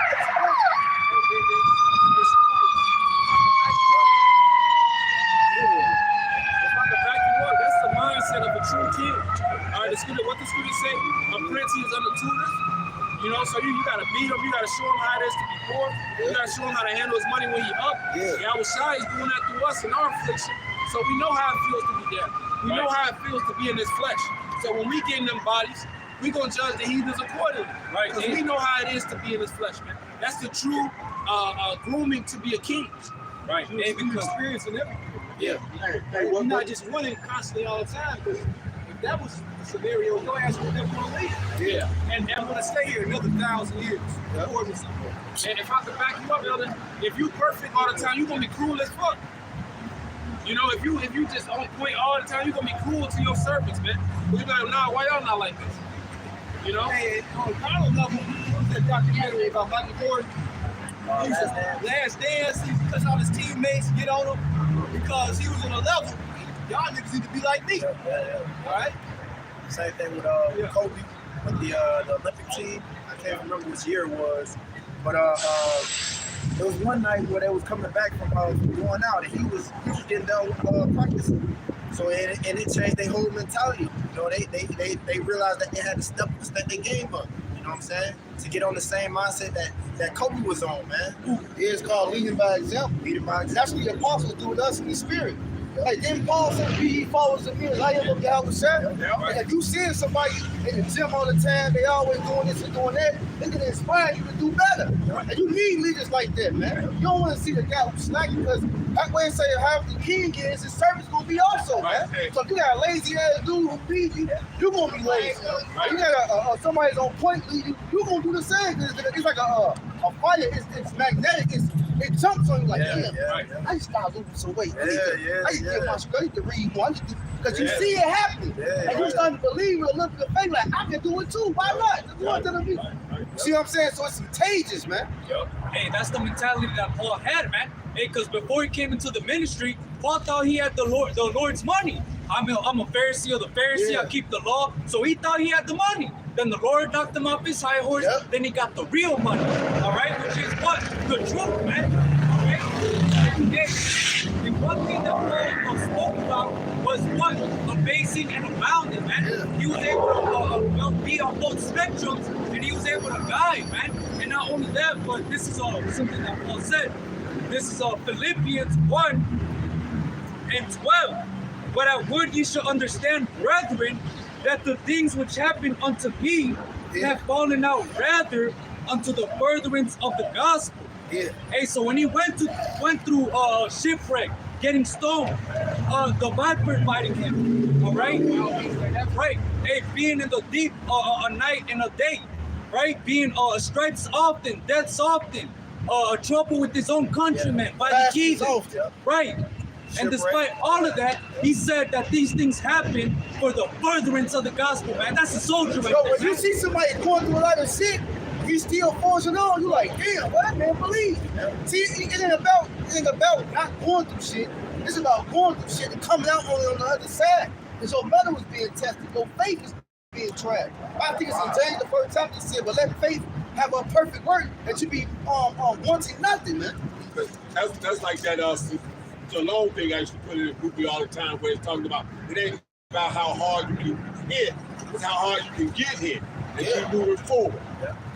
That's the mindset of a true kid. All right, what the scripture say? A prince is under tutors. You know, so you gotta beat him, you gotta show him how it is to be poor, you gotta show him how to handle his money when he up. Yahweh Shai is doing that through us in our affliction. So we know how it feels to be there. We know how it feels to be in this flesh. So when we get in them bodies, we gonna judge the heathens accordingly. Right. Because we know how it is to be in this flesh, man. That's the true grooming to be a king. Right. And because experiencing everything. Yeah. Hey, you're not just running constantly all the time, because if that was the scenario, your ass would never want to leave. Yeah. And I'm gonna stay here another 1,000 years. And if I could back you up, Elder, if you perfect all the time, you're gonna be cruel as fuck. You know, if you just on point all the time, you're gonna be cruel to your servants, man. You're like, nah, why y'all not like this? You know? Hey, on a carnal level, that documentary about Michael Jordan. Last dance, he cuts out his teammates, get on him because he was on a level. Y'all niggas need to be like me. All right? Same thing with Kobe with the Olympic team. I can't remember which year it was, but there was one night where they was coming back from going out, and he was getting done with practicing. So and it changed their whole mentality. You know, they realized that they had to step their game up. You know what I'm saying? To get on the same mindset that Kobe was on, man. It's called leading by example. Leading by example. That's what the apostles do with us in the spirit. Like then Paul said, be ye followers of me as I am of Yahweh Shai. And if you seeing somebody in the gym all the time, they always doing this and doing that, they can inspire you to do better. And you need leaders like that, man. You don't want to see the guy who's slacking, because that way say how the king is, his service gonna be also, man. So if you got a lazy ass dude who leads you, you're gonna be lazy. If you got somebody's on point lead you, you're gonna do the same. It's like a fire, it's magnetic, it jumps on you like, I need to start losing some weight. I need to get my straight to read more. Because you see it happening. And you start to believe with a little bit of faith, like, I can do it too. Why not? See what I'm saying? So it's contagious, man. Hey, that's the mentality that Paul had, man. Hey, because before he came into the ministry, Paul thought he had the Lord's money. I'm a Pharisee of the Pharisee. I keep the law. So he thought he had the money. Then the Lord knocked him off his high horse. Then he got the real money. All right, which is what? The truth, man. All right. And one thing that Paul spoke about was what? Abasing and abounding, man. He was able to be on both spectrums, and he was able to guide, man. And not only that, but this is something that Paul said. This is Philippians 1:12. But I would ye should understand, brethren, that the things which happen unto me have fallen out rather unto the furtherance of the gospel. Hey, so when he went through shipwreck, getting stoned, the viper fighting him, all right? Right, hey, being in the deep a night and a day, right? Being stripes often, deaths often, trouble with his own countrymen by the keys, right? And despite all of that, he said that these things happen for the furtherance of the gospel, man. That's a soldier right Yo, there, when you man. see somebody going through a lot of shit, he still forcing on. You like, damn, what man believe? See, it ain't about not going through shit. It's about going through shit and coming out on the other side. Because your metal was being tested, your faith is being tried. I think it's in James the first time he said, but let faith have a perfect work that you be wanting nothing, man. That's like that the long thing I used to put in the movie all the time where it's talking about it ain't about how hard you can hit, it's how hard you can get hit and keep moving forward.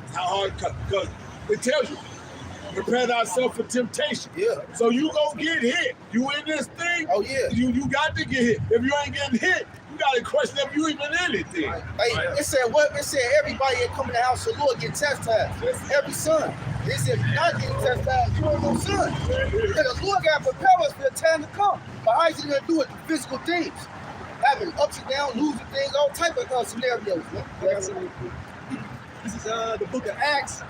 It's how hard, because it tells you, prepare thyself for temptation. Yeah. So you gonna get hit. You in this thing, Oh, yeah. you got to get hit. If you ain't getting hit, you gotta question if you even anything. Hey, it said what? It said everybody that come in the house of the Lord get chastised. Every son. It said if you're not getting chastised, you ain't no son. Because the Lord got to prepare us for the time to come. But how is he gonna do it? The physical things. Having ups and downs, losing things, all type of scenarios, man. This is the book of Acts,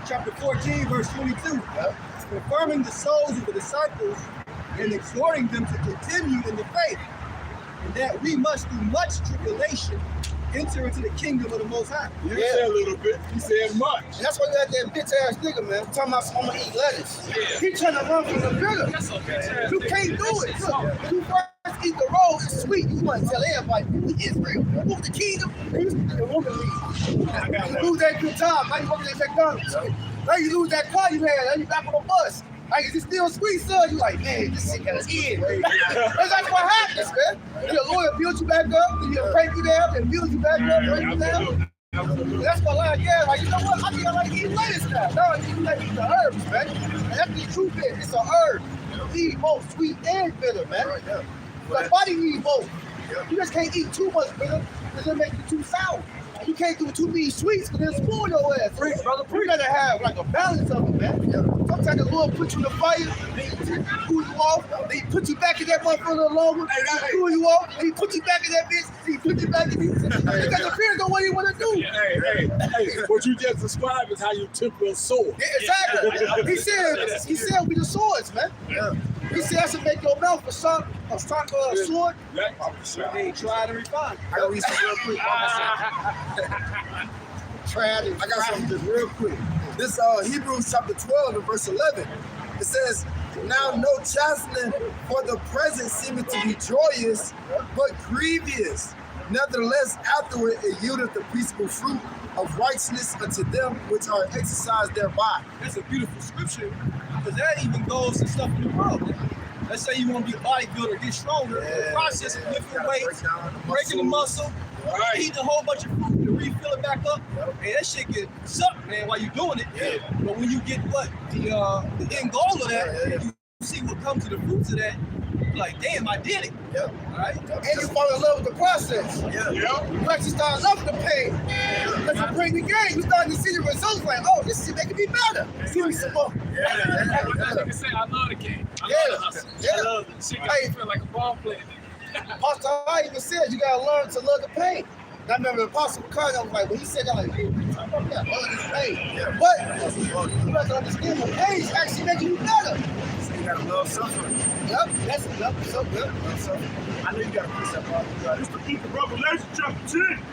chapter 14, verse 22. Confirming the souls of the disciples and exhorting them to continue in the faith, and that we must through much tribulation enter into the kingdom of the Most High. You said a little bit, you said much. And that's why you got that bitch ass nigga, man, talking about I'm gonna eat lettuce. He trying to run from the bitter. That's a bitch ass You nigga. can't do That it. shit's Look, soft. when you first eat the roll, it's sweet. You want to tell everybody, we Israel. Move the kingdom. You want to leave. You lose that good time. Now you working at McDonald's. Now you lose that car you had. Now you back on the bus. Like, is it still sweet, son? You like, man, this shit got us in. That's what happens, man. Your lawyer build you back up, then he'll break you down, then build you back up, break you down. That's what like, yeah, like, you know what? I think I like eating lettuce now. Now I like eating the herbs, man. And that's the truth is, it's a herb. You need both sweet and bitter, man. The body needs both. You just can't eat too much bitter because it'll make you too sour. You can't do too many sweets because it'll spoil your ass. Brother, you gotta have like a balance of it, man. Sometimes the Lord put you in the fire, then he cool you off, then he put you back in that motherfucker a little longer, cool you off, then he put you back in that bitch, then he put you back in it. It got depends on what he wanna do. Hey, what you just described is how you temper a sword. Yeah, exactly. He said we the swords, man. He said I should make your mouth a sword. Hey, try to refine. I gotta read something real quick. I got something just real quick. This Hebrews chapter 12 and verse 11. It says, now no chastening for the present seemeth to be joyous, but grievous. Nevertheless, afterward it yieldeth the peaceable fruit of righteousness unto them which are exercised thereby. That's a beautiful scripture, because that even goes to stuff in the world. Let's say you want to be a bodybuilder, get stronger. The process of lifting weights, breaking the muscle, eating a whole bunch of food to refill it back up. Man, that shit get suck, man, while you're doing it. But when you get the end goal of that, you see what comes to the fruits of that. You're like, damn, I did it. All right. And you fall in love with the process. You actually start loving the pain. Because you bring the game, you start to see the results like, oh, this shit making me better. See me some more. Like I said, I love the game. I love the hustle. I love it. Shit got me feel like a ball player. Pastor I even said you gotta learn to love the pain. And I remember the Apostle McCartney was like, when he said that, like, hey, I love this pain. But you have to understand the pain is actually making you better. So you gotta love suffering. Yep, that's so good. I know you gotta put something on. It's the book of Revelation chapter 10,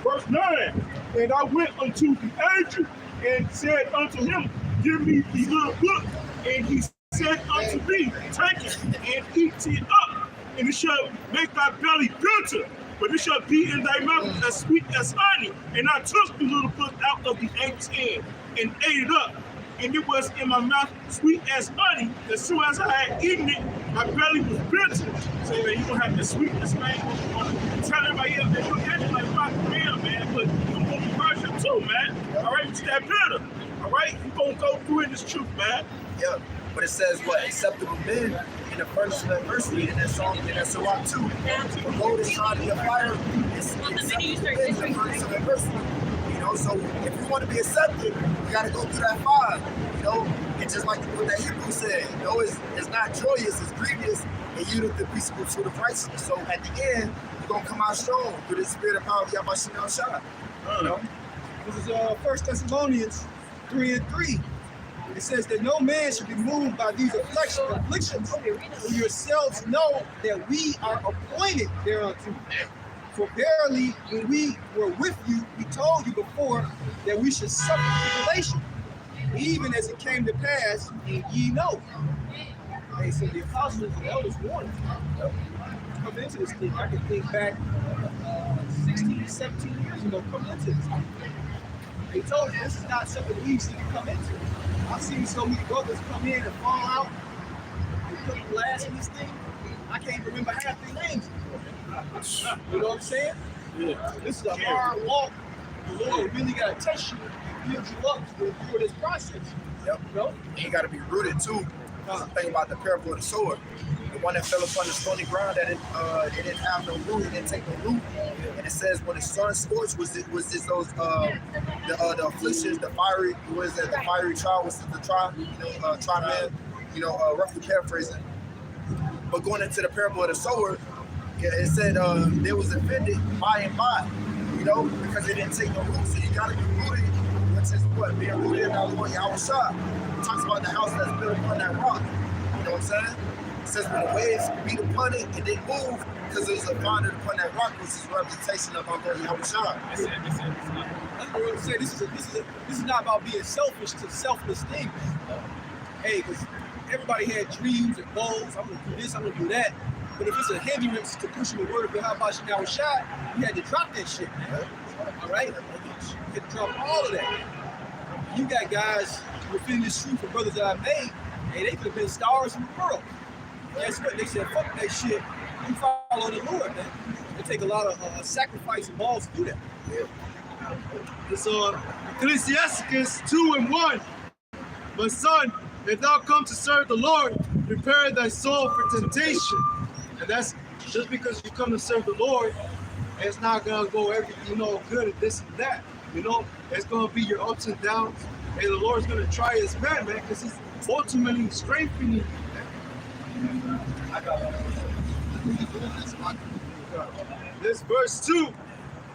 verse 9. And I went unto the angel and said unto him, give me the little book. And he said unto me, take it and eat it up, and it shall make thy belly bitter, but it shall be in thy mouth as sweet as honey. And I took the little book out of the angel's hand and ate it up. And it was in my mouth sweet as honey. As soon as I had eaten it, my belly was bitter. So man, you gonna have the sweetness, man. Tell everybody else that you're getting like my man, but you're gonna be version too, man. All right, you that bitter. All right, you gonna go through in this truth, man. Yeah, but it says what? Acceptable men in the furnace of adversity, and that song, and that's a lot too. The gold is tried in the fire. It's acceptable men in the furnace of adversity. You know, so if you want to be accepted, you got to go through that 5. You know, and just like what that Hebrew said, you know, it's not joyous, it's grievous, and you the peaceable fruit of righteousness. So at the end, you're gonna come out strong through the spirit of power of Yahweh Shah. You know, this is 1 Thessalonians 3:3. It says that no man should be moved by these afflictions, for yourselves know that we are appointed thereunto. For verily, when we were with you, we told you before that we should suffer tribulation, even as it came to pass, and ye know. Hey, so the apostles and the elders warned coming into this thing. I can think back 16, 17 years ago coming into this thing. They told you this is not something easy to come into. I've seen so many brothers come in and fall out and put glass in this thing. I can't remember half their names. You know what I'm saying? Yeah. This is a hard walk. The Lord really got to test you and build you up to endure this process. Yep. You know? And you got to be rooted too. Think about the parable of the sower. The one that fell upon the stony ground that it didn't have no root, it didn't take no root. And it says when the sun scorched was this those the afflictions, the fiery the fiery trial was the trial, roughly paraphrasing. But going into the parable of the sower, it said they was offended by and by, you know, because they didn't take no root. So you gotta be rooted, which is what? Being rooted in our Lord Yahweh Shah. It talks about the house that's built upon that rock. You know what I'm saying? It says when the waves beat upon it, it didn't move because it was founded upon that rock, which is a representation of our Lord Yahweh Shah. That's what I'm saying. This is not about being selfish to selfless things. Hey, because everybody had dreams and goals. I'm gonna do this, I'm gonna do that. But if it's a hindrance to pushing the word of Yahweh Shah, you had to drop that shit, man. All right? You had to drop all of that. You got guys within this truth of brothers that I made, hey, they could have been stars in the world. Guess what? They said, fuck that shit. You follow the Lord, man. It take a lot of sacrifice and balls to do that. It's Ecclesiasticus 2:1. My son, if thou come to serve the Lord, prepare thy soul for temptation. And that's just because you come to serve the Lord, it's not gonna go everything, good at this and that. It's gonna be your ups and downs. And the Lord's gonna try his man, because he's ultimately strengthening you. This verse 2,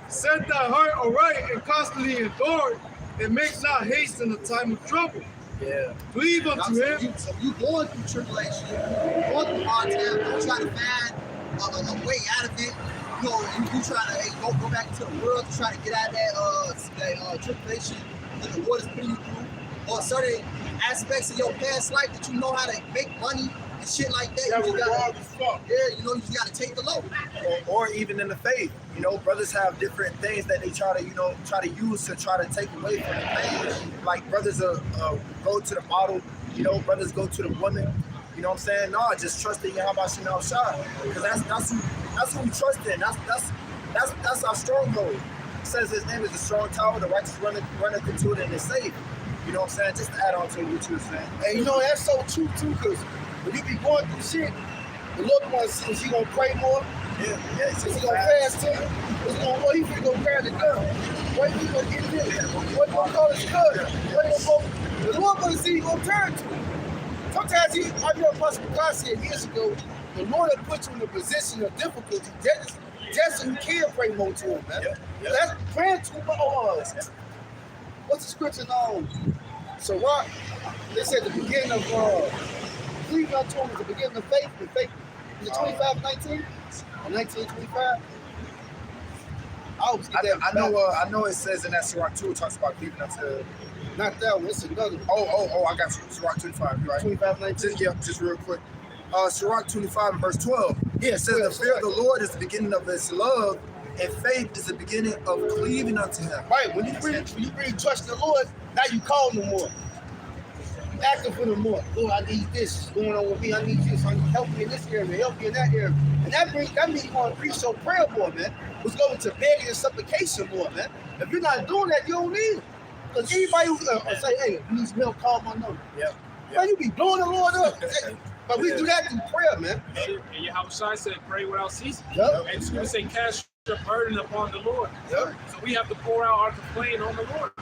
set thy heart aright and constantly endure, and make not haste in the time of trouble. Yeah. Cleave unto him. So you going through tribulation, going through hard times, don't try to find a way out of it. You try to go back into the world to try to get out of that tribulation that the Lord is putting you through, or certain aspects of your past life that you know how to make money and shit like that. You just gotta take the load. Or even in the faith, brothers have different things that they try to use to try to take away from the pain. Like brothers go to the bottle, brothers go to the woman. You know what I'm saying? No, just trust in Yahweh Shah, because that's who we trust in. That's our stronghold. It says his name is a strong tower. The righteous runneth into it and is safe. You know what I'm saying? Just to add on to what you were saying. And that's so true too, because when you be going through shit, the Lord wants to see is he gonna pray more? Yeah. Is he gonna fast too? He finna go grab the gun. What he gonna get this? What he gonna call his cousin? The Lord gonna see he gonna turn to him. Sometimes I heard Pastor God said years ago, the Lord will put you in a position of difficulty just so you can pray more to him, man. Yeah. That's praying too much. What's the scripture now? So what? They said the beginning of believe unto him is the beginning of faith. The faith is it 25:19 or 19:25? I know it says in that Sirach 2 it talks about cleaving unto. Not that one. It's another one. Oh, I got you. Sirach 25. You right? 25:19. Just real quick. Sirach 25 and verse 12. Yeah, it says the fear of the Lord is the beginning of his love, and faith is the beginning of cleaving unto him. Right. When you really trust the Lord, now you call him more. You asking for the more. Lord, I need this. What's going on with me? I need this. I need help me in this area. Help me in that area. And that means you're going to increase your prayer more, man. Let's go into begging and supplication more, man. If you're not doing that, you don't need it. Because anybody who say, hey, you need some help, call my number. Yeah. Man, you be blowing the Lord up. But we do that through prayer, man. And Yahweh Shai said, pray without ceasing. Yep. And it's going to say, cast your burden upon the Lord. Yep. So we have to pour out our complaint on the Lord.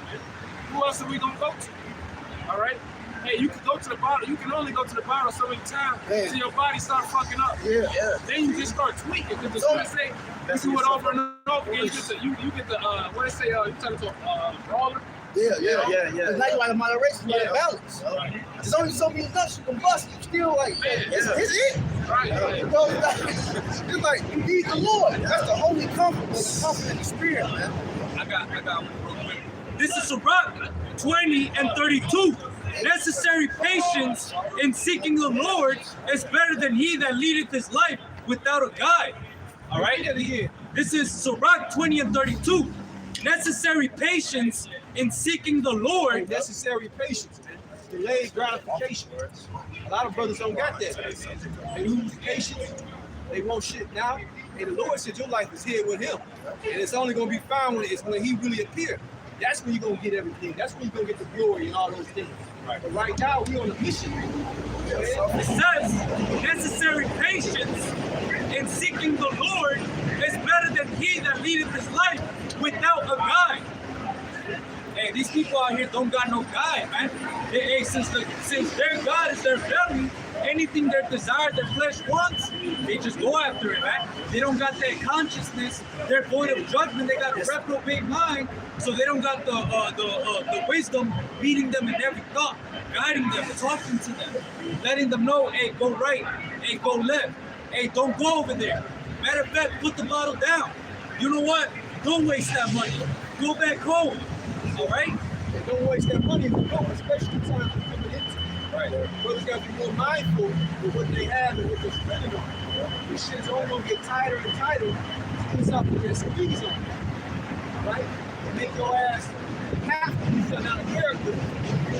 Who else are we gonna go to? All right. Hey, you can go to the bottle. You can only go to the bottle so many times until your body start fucking up. Yeah. Then you just start tweaking. Because the scripture say you do it over and over again. You get the what it say? You turn into a brawler. Yeah. Yeah. Now you like a moderation, you like Yeah. a balance. There's only so many nuts you can bust. You still like, is it? Right. You know, it's like you need the Lord. That's the only comfort in the spirit, man. I got one real quick. This is Sirach 20 and 32. Necessary patience in seeking the Lord is better than he that leadeth his life without a guide. All right? This is Sirach 20 and 32. Necessary patience in seeking the Lord. Necessary patience, man. Delayed gratification. A lot of brothers don't got that. They lose patience. They want shit now. And the Lord said your life is here with him. And it's only going to be found when he really appears. That's when you're going to get everything. That's when you're going to get the glory and all those things. But right now, we're on a mission. It says necessary patience in seeking the Lord is better than he that leadeth his life without a guide. Hey, these people out here don't got no guide, man. Since their God is their belly, anything their desire, their flesh wants, they just go after it, man. They don't got that consciousness. They're void of judgment. They got a reprobate mind, so they don't got the wisdom leading them in every thought, guiding them, talking to them, letting them know, hey, go right, hey, go left, hey, don't go over there. Matter of fact, put the bottle down. You know what? Don't waste that money. Go back home. All right? And don't waste that money if you go, especially the time you're coming into. Right. Brothers got to be more mindful of what they have and what they're spending on. This shit's only going to get tighter and tighter. It's up to their squeeze on. Right? And make your ass have to be set out of character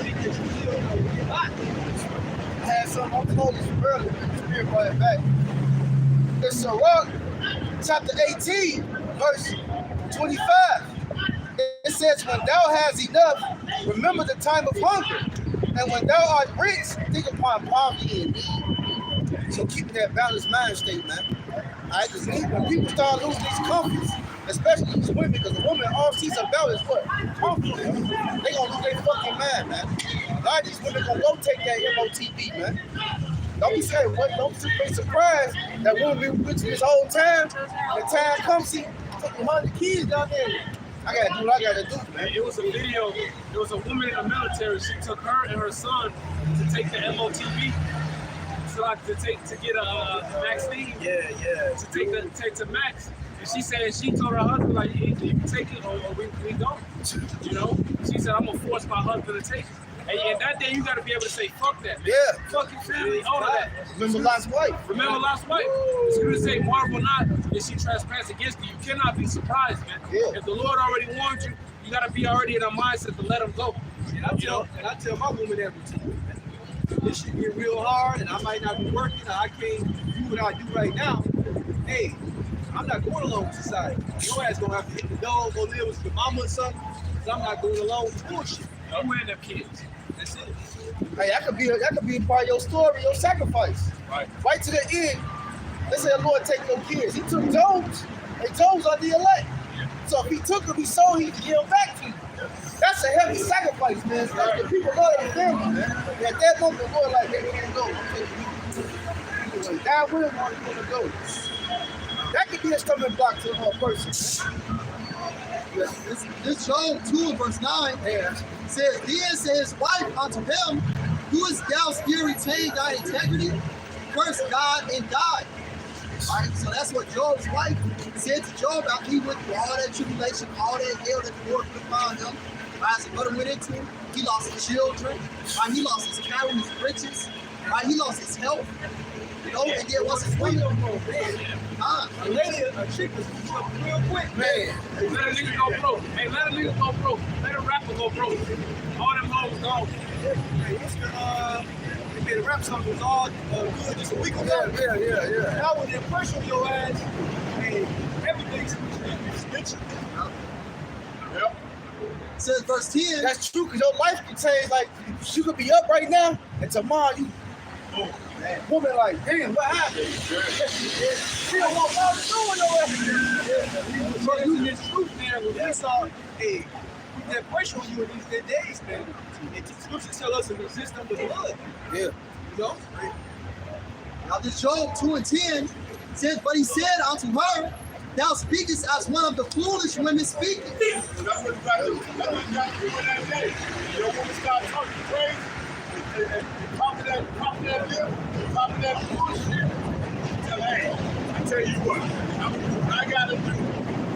because you still know you're not. I had something I told you earlier, the spirit brought it back. It's Sirach, chapter 18, verse 25. It says, when thou hast enough, remember the time of hunger. And when thou art rich, think upon poverty and need. So keeping that balanced mind state, man. I just need when people start losing these comforts, especially these women, because the woman all she's about is what? Comfort. They gonna lose their fucking mind, man. A lot of these women gonna go take that MOTB, man. Don't be scared. Don't be surprised that women been with you this whole time. The time comes, see, take 100 kids down there. I gotta do what I gotta do, man. It was a video. There was a woman in the military. She took her and her son to take the MOTB. So like to get a vaccine. Yeah. To take to Max. And she said she told her husband like you can take it or we don't. You know. She said I'm gonna force my husband to take it. And that day you gotta be able to say fuck that. Yeah. Fuck your family. All of that. Remember Lot's wife. Remember Lot's wife. It's going to say, marvel not if she trespass against you. You cannot be surprised, man. Yeah. If the Lord already warned you, you got to be already in a mindset to let him go. And I tell my woman every time, this shit get real hard and I might not be working, or I can't do what I do right now. Hey, I'm not going along with society. Your ass gonna have to hit the door, go live with your mama or something, because I'm not going along with bullshit. I'm wearing them kids. That's it. Hey, that could be part of your story, your sacrifice. Right to the end. They said, Lord, take your kids. He took Job's, and Job's are the elect. So if he took them, he sold, he give them back to you. That's a heavy sacrifice, man. The people love their family, man. And at that moment, the Lord like, they can't go. You want to die with him or you want to go? That could be a stumbling block to a person, man. This Job 2 and verse 9 says, then said his wife unto him, doest thou still retain thy integrity? Curse God and die. All right, so that's what Job's wife said to Job after he went through all that tribulation, all that hell that the Lord put upon him. Right, as the brother went into him, he lost his children, right, he lost his cattle, his riches, right, he lost his health. You know, and then once his women, A lady, a chick is real quick, Man. Let a nigga go broke. Hey, let a nigga go broke. Let a rapper go broke. All them hoes gone. Hey, what's they made a rap song that was all good just a week ago. Yeah. Now when they pressure your ass, hey, everything's snitching. Yep. Says verse 10. That's true, because your life can change. Like, you could be up right now, and tomorrow you Woman like, damn, what happened? She don't want nothing to do with no So you this truth, man, when we saw, hey, that pressure on you in these days, man. And the scriptures tell us to resist them with blood. Yeah. You know? Now this Job 2:10 says, but he said unto her, thou speakest as one of the foolish women speaking. That's what you got to do. That's what you got to do in that day. Your woman start talking crazy and talking that bullshit. Tell her, hey, I tell you what, I gotta do.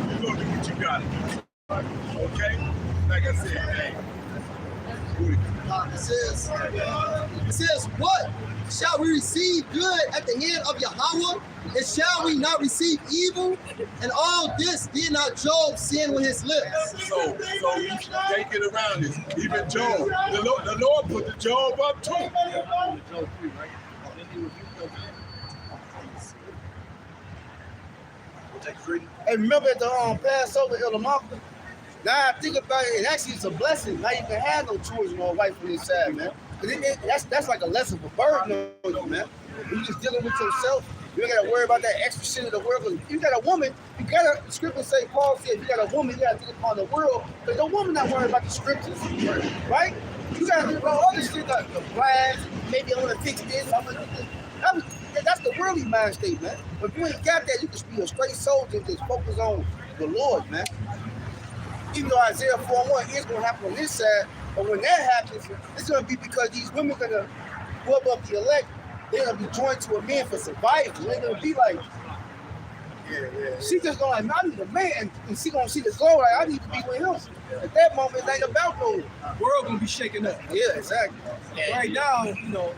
You're gonna do what you gotta do. Okay? Like I said, hey. It says, what? Shall we receive good at the hand of Yahweh? And shall we not receive evil? And all this did not Job sin with his lips. So you can't get around this. Even Job, the Lord put the Job up too. Job 3, right? Hey, remember at the Passover, Elamaka? Now I think about it, and actually it's a blessing. Now you can have no children or wife on this side, man. That's like a lesson for burden on you, man. You just dealing with yourself. You ain't gotta worry about that extra shit of the world. Cause if you got a woman, you gotta, the scripture say, Paul said, if you got a woman, you gotta think upon the world. But the woman not worried about the scriptures, right? You gotta think about all this shit, like the plans, maybe I wanna fix this, I'm gonna do this. That's the worldly mind state, man. But if you ain't got that, you can be a straight soldier and just focus on the Lord, man. Even though Isaiah 4:1 is gonna happen on this side, but when that happens, it's gonna be because these women are gonna rub up the elect. They're gonna be joined to a man for survival. They're gonna be like, she just gonna like, I need a man, and she gonna see the glow. Like, I need to be with him. At that moment, it ain't about no World gonna be shaken up. Yeah, exactly. Right now, you know,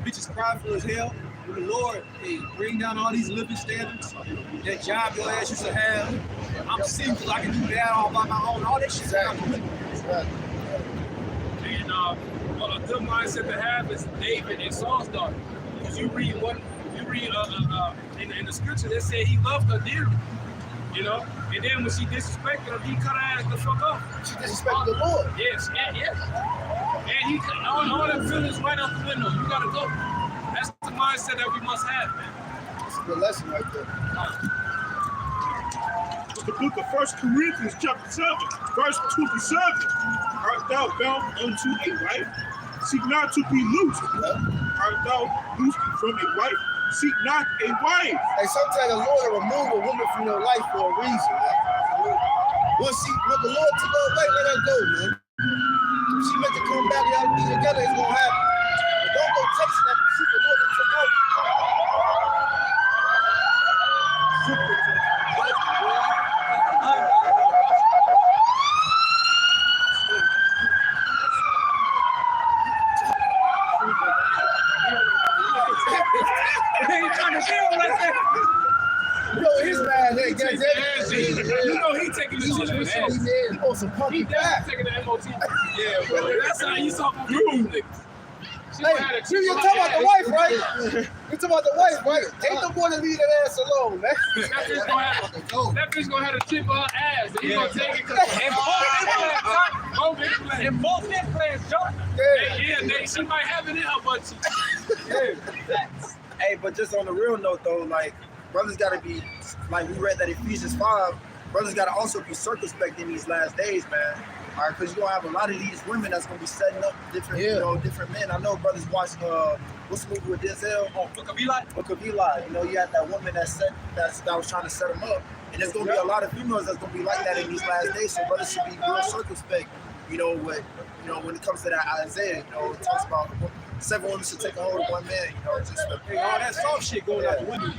bitches prideful as hell. The Lord, hey, bring down all these living standards. That job your ass used to have. I'm single, I can do that all by my own. All that shit's out. And a good mindset to have is David and Saul's daughter. Because you read in the scripture that said he loved her dearly. You know? And then when she disrespected him, he cut her ass the fuck off. She disrespected the Lord. Yes. And he all them feelings right out the window. You gotta go. That's the mindset that we must have, man. It's a good lesson right there. The book of 1 Corinthians chapter 7, verse 27. Art thou bound unto a wife? Seek not to be loosed. Art thou loosed from a wife? Seek not a wife. Hey, sometimes the Lord will remove a woman from your life for a reason, man. When the Lord took her away, let her go, man. If she meant to come back, y'all be together, it's gonna happen. But don't go texting that shit the Lord that took her. His man, You know he taking the shit. he on some puppy He back. definitely taking the MOT. Yeah, bro. That's how you saw from groove niggas. Hey, you talking about the wife, right? You talking about the wife, right? Ain't no boy to leave that ass alone, man. That bitch gonna have a chip on her ass, and he gonna take it because both implants, Joe. She might have it in her butt cheek. Hey, but just on the real note though, like brothers gotta be, like we read that Ephesians 5, brothers gotta also be circumspect in these last days, man. All right, because you're gonna have a lot of these women that's gonna be setting up different, different men. I know brothers watch what's the movie with Denzel? Book of Eli. Book of Eli. You know, you had that woman that was trying to set him up, and there's gonna be a lot of females that's gonna be like that in these last days. So brothers should be real circumspect. You know, when it comes to that Isaiah, it talks about 7 women should take a hold of 1 man. All that soft shit going out the window.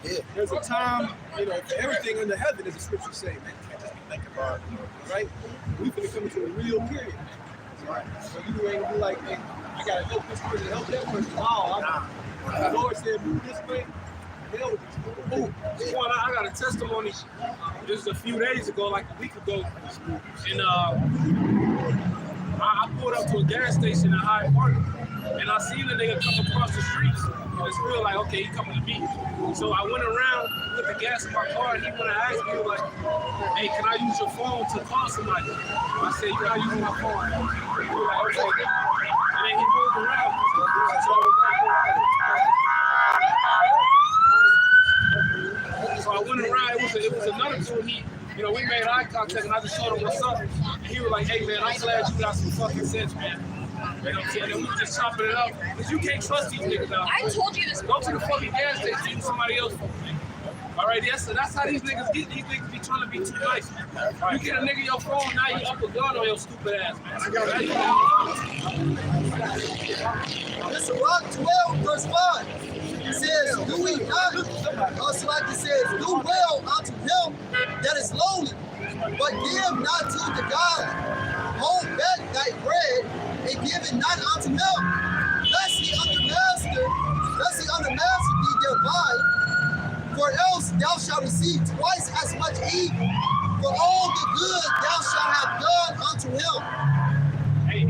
Yeah. There's a time, for everything under heaven, as the scriptures say, man. Think about it, right? We finna come into a real period. Right. So you ain't gonna be like, hey, I gotta help this person, help that person. The Lord said, move this way. Hell with you. I got a testimony. This is a few days ago, like a week ago, and I pulled up to a gas station in Hyde Park, and I seen a nigga come across the streets. It's real like, okay, he coming to me. So I went around, put the gas in my car, and he went to ask me, like, hey, can I use your phone to call somebody? I said, you're not using my phone. He was like, okay. And then he moved around. So contact and I just showed him what's up. And he was like, hey man, I'm glad you got some fucking sense, man. You know what I'm saying? And we was just chopping it up. Because you can't trust these niggas out. I told you this. Go to the fucking gas station, use somebody else for me. All right, so that's how these niggas get. These niggas be trying to be too nice, man. You get a nigga your phone, now you up a gun on your stupid ass, man. It's Rock 12, verse 5. It says, do we not, also like it says, do well unto him that is lowly, but give not to the godly. Hold back thy bread, and give it not unto him. Lest he under master be thereby, for else thou shalt receive twice as much evil for all the good thou shalt have done unto him. Hey,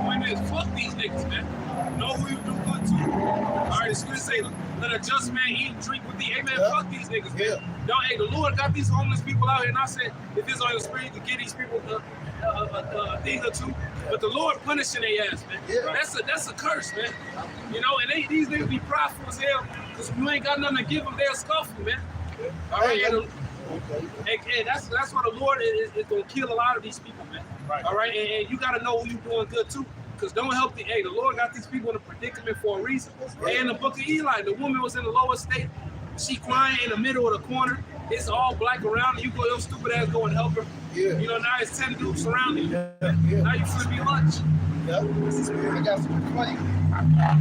women, fuck these niggas, man. Know who you do good to. All right, it's gonna say, let a just man eat and drink with thee. Hey, man, fuck these niggas, man. Don't, hey, the Lord got these homeless people out here, and I said, if it's on your spirit, you can get these people a thing or two. But the Lord punishing their ass, man. That's a curse, man. You know, and these niggas be prideful as hell, because if you ain't got nothing to give them, they'll scoff you, man. All right, and that's what the Lord is gonna kill a lot of these people, man. Right. All right, and you gotta know who you doing good too. Because don't help the, the Lord got these people in a predicament for a reason. Right. And in the book of Eli, the woman was in the lower state. She crying in the middle of the corner. It's all black around, and you go, your stupid ass go and help her. Yeah. You know, now it's 10 dudes surrounding you. Now you flip your lunch. I got some funny.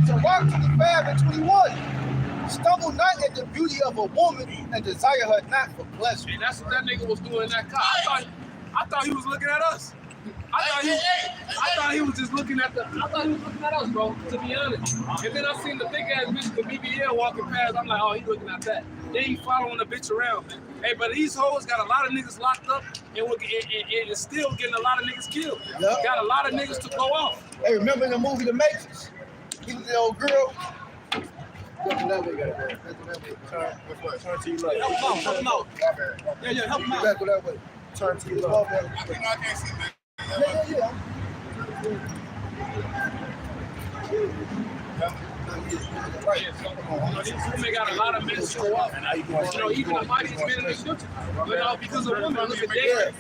So Mark 25 and 21. Stumble not at the beauty of a woman and desire her not for pleasure. And that's what that nigga was doing in that car. I thought he was looking at us. I thought he was just looking at us, bro, to be honest. And then I seen the big ass bitch, the BBL walking past. I'm like, oh, he looking at that. Then he following the bitch around, man. Hey, but these hoes got a lot of niggas locked up and it's still getting a lot of niggas killed. Yep. Got a lot of niggas to go off. Hey, remember in the movie The Matrix? He was the old girl. Turn to your left. Help him out. Yeah, help him out. Back that way. Turn to your left. I can't see that. Yeah. Right. These women got a lot of men show up. You know, even the mightiest men in the scripture. You know, because of women, look at David.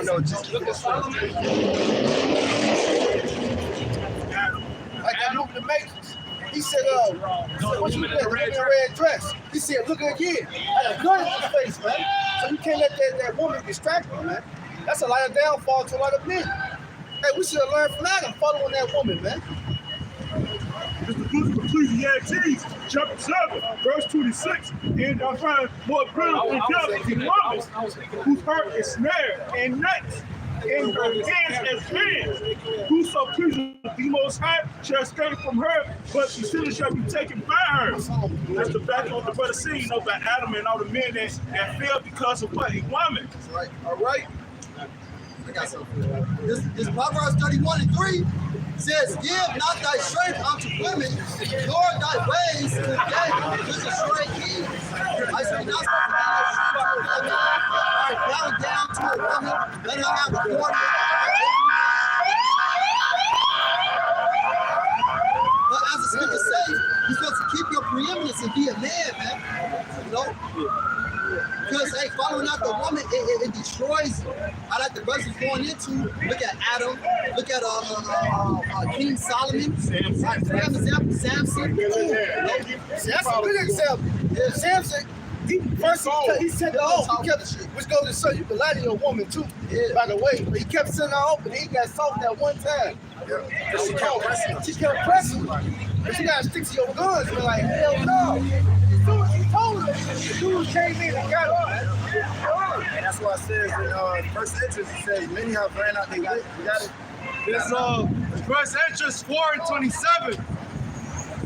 No, just look at Solomon. Like I know the Matrix. He said, what you doing? Look at the red dress. He said, look again. I had a gun in his face, man. So you can't let that woman distract you, man. That's a lot of downfall to a lot of men. Hey, we should have learned from Adam following that woman, man. It's the book of Ecclesiastes, chapter 7, verse 26. And I find more brilliant and jealous than woman, whose heart is snared and nuts, and her hands as hands. Whoso pleases the Most High shall escape from her, but the sinner shall be taken by her. That's the back of the brother scene, you know, by Adam and all the men that failed because of what? A woman. That's right. All right. I got something. This Proverbs 31:3 says, give not thy strength unto women, nor thy ways to gain to the straight keys. I say, not bow down to a woman, let her have a quarter. But as the scripture says, you're supposed to keep your preeminence and be a man, man. You know? Because, hey, following out the woman, it destroys. I like the brothers going into. Look at Adam. Look at King Solomon. Samson. That's a good example. Yeah. Samson, he said the oath. He kept, which goes to show you can lie to your woman too. Yeah. By the way, but he kept sending her open. He got soft that one time. Yeah. She kept pressing. But you gotta stick to your guns. Be like, hell no. He told her. The dude came in and got on. And that's why it says in first entrance, it says many have ran out their wit. You got it? This verse entrance 4:27.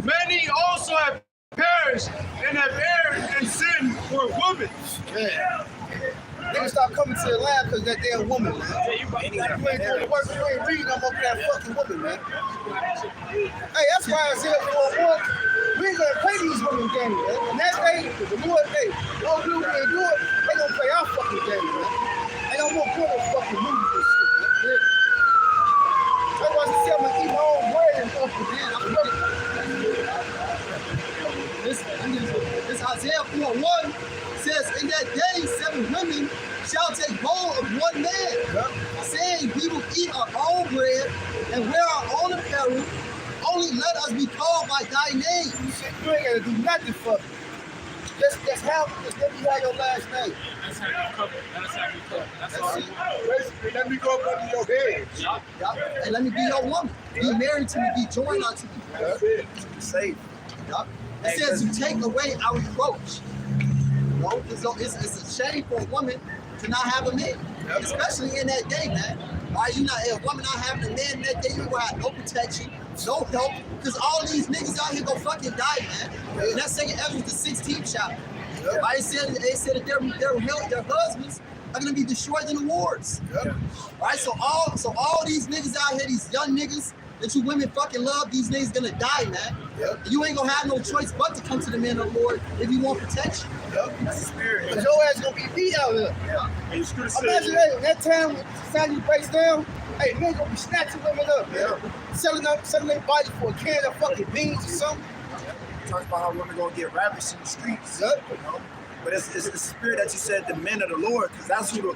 Many also have perished and have erred and sinned for women. Yeah. Niggas stop coming to the lab because that damn woman, man. You ain't doing the work, you ain't reading them over that fucking woman, man. Hey, that's why I said for one, we ain't gonna play these women games, man. And that day, the Lord, hey, don't do what they do it, they gonna play our fucking game, man. They don't want to put us fucking movies and shit, man. That's why I said I'm gonna eat my own bread and fucking man. I'm This Isaiah 4:1 says, in that day, 7 women shall take hold of one man, saying, we will eat our own bread and wear our own apparel. Only let us be called by thy name. You ain't gotta do nothing for me. Just let me have your last name. That's how you cover. That's how you cover. That's all. Basically, let me go under your head. And let me be your woman. Be married to me, be joined unto me. That's it. Safe. It says to take away our reproach. You know, it's a shame for a woman to not have a man, especially in that day, man. Why you not a woman not having a man in that day? You ain't gonna have no protection, no help, because all these niggas out here gonna fucking die, man. And that's Second Ezra, the 16th chapter. Right? They said that their husbands are gonna be destroyed in the wars. Right? So all these niggas out here, these young niggas that you women fucking love, these niggas gonna die, man. You ain't gonna have no choice but to come to the man of the Lord if you want protection. That's the spirit. But your ass gonna be beat out here. And you should have Imagine said, that time when society breaks down, hey, men gonna be snatching women up, man. Selling their body for a can of fucking beans or something. Talk about how women gonna get ravished in the streets. You know? But it's the spirit that you said, the men of the Lord, because that's who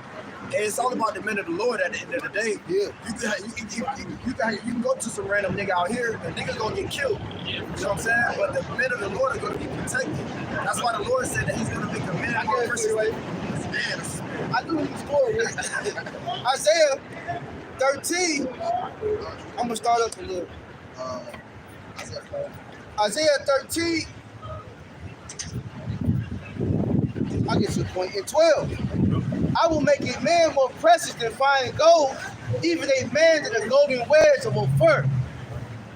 it's all about the men of the Lord at the end of the day. You can go to some random nigga out here, the nigga's gonna get killed. You know what I'm saying? But the men of the Lord are gonna be protected. That's why the Lord said that he's gonna make a man out of person. I knew the story. Isaiah 13. I'm gonna start up a little. Isaiah 13. I'll get to the point. In 12, I will make a man more precious than fine gold, even a man than the golden wares of fur.